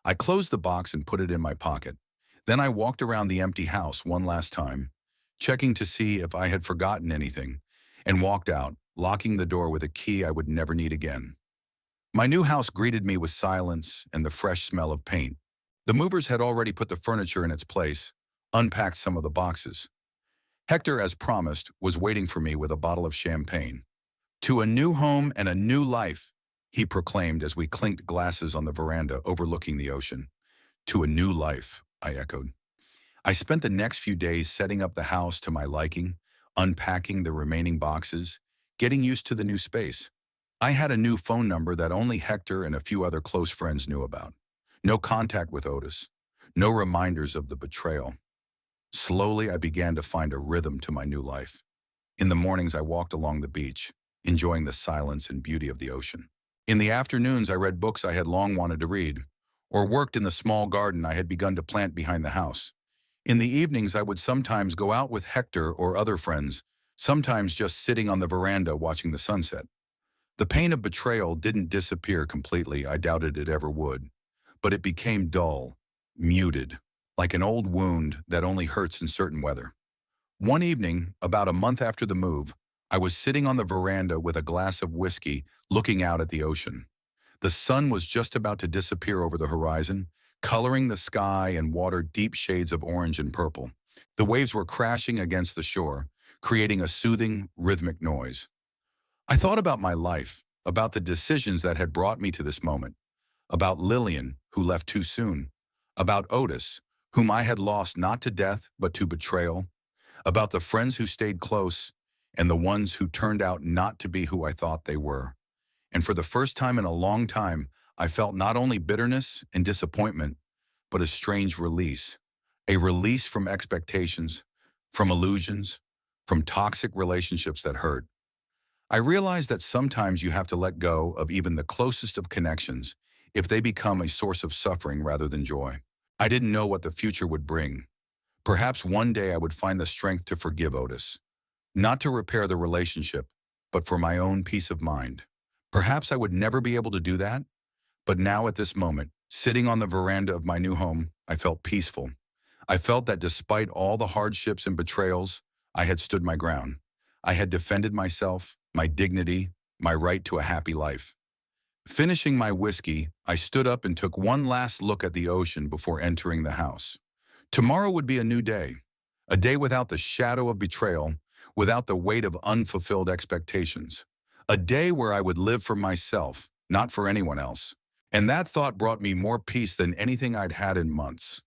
I closed the box and put it in my pocket. Then I walked around the empty house one last time, checking to see if I had forgotten anything, and walked out, locking the door with a key I would never need again. My new house greeted me with silence and the fresh smell of paint. The movers had already put the furniture in its place, unpacked some of the boxes. Hector, as promised, was waiting for me with a bottle of champagne. To a new home and a new life, he proclaimed as we clinked glasses on the veranda overlooking the ocean. To a new life, I echoed. I spent the next few days setting up the house to my liking, unpacking the remaining boxes, getting used to the new space. I had a new phone number that only Hector and a few other close friends knew about. No contact with Otis. No reminders of the betrayal. Slowly, I began to find a rhythm to my new life. In the mornings, I walked along the beach, enjoying the silence and beauty of the ocean. In the afternoons, I read books I had long wanted to read, or worked in the small garden I had begun to plant behind the house. In the evenings, I would sometimes go out with Hector or other friends, sometimes just sitting on the veranda watching the sunset. The pain of betrayal didn't disappear completely, I doubted it ever would, but it became dull, muted, like an old wound that only hurts in certain weather. One evening, about a month after the move, I was sitting on the veranda with a glass of whiskey, looking out at the ocean. The sun was just about to disappear over the horizon, coloring the sky and water deep shades of orange and purple. The waves were crashing against the shore, creating a soothing, rhythmic noise. I thought about my life, about the decisions that had brought me to this moment, about Lillian, who left too soon, about Otis, whom I had lost not to death but to betrayal, about the friends who stayed close and the ones who turned out not to be who I thought they were. And for the first time in a long time, I felt not only bitterness and disappointment, but a strange release. A release from expectations, from illusions, from toxic relationships that hurt. I realized that sometimes you have to let go of even the closest of connections if they become a source of suffering rather than joy. I didn't know what the future would bring. Perhaps one day I would find the strength to forgive Otis. Not to repair the relationship, but for my own peace of mind. Perhaps I would never be able to do that, but now at this moment, sitting on the veranda of my new home, I felt peaceful. I felt that despite all the hardships and betrayals, I had stood my ground. I had defended myself, my dignity, my right to a happy life. Finishing my whiskey, I stood up and took one last look at the ocean before entering the house. Tomorrow would be a new day, a day without the shadow of betrayal, without the weight of unfulfilled expectations, A day where I would live for myself, not for anyone else. And that thought brought me more peace than anything I'd had in months.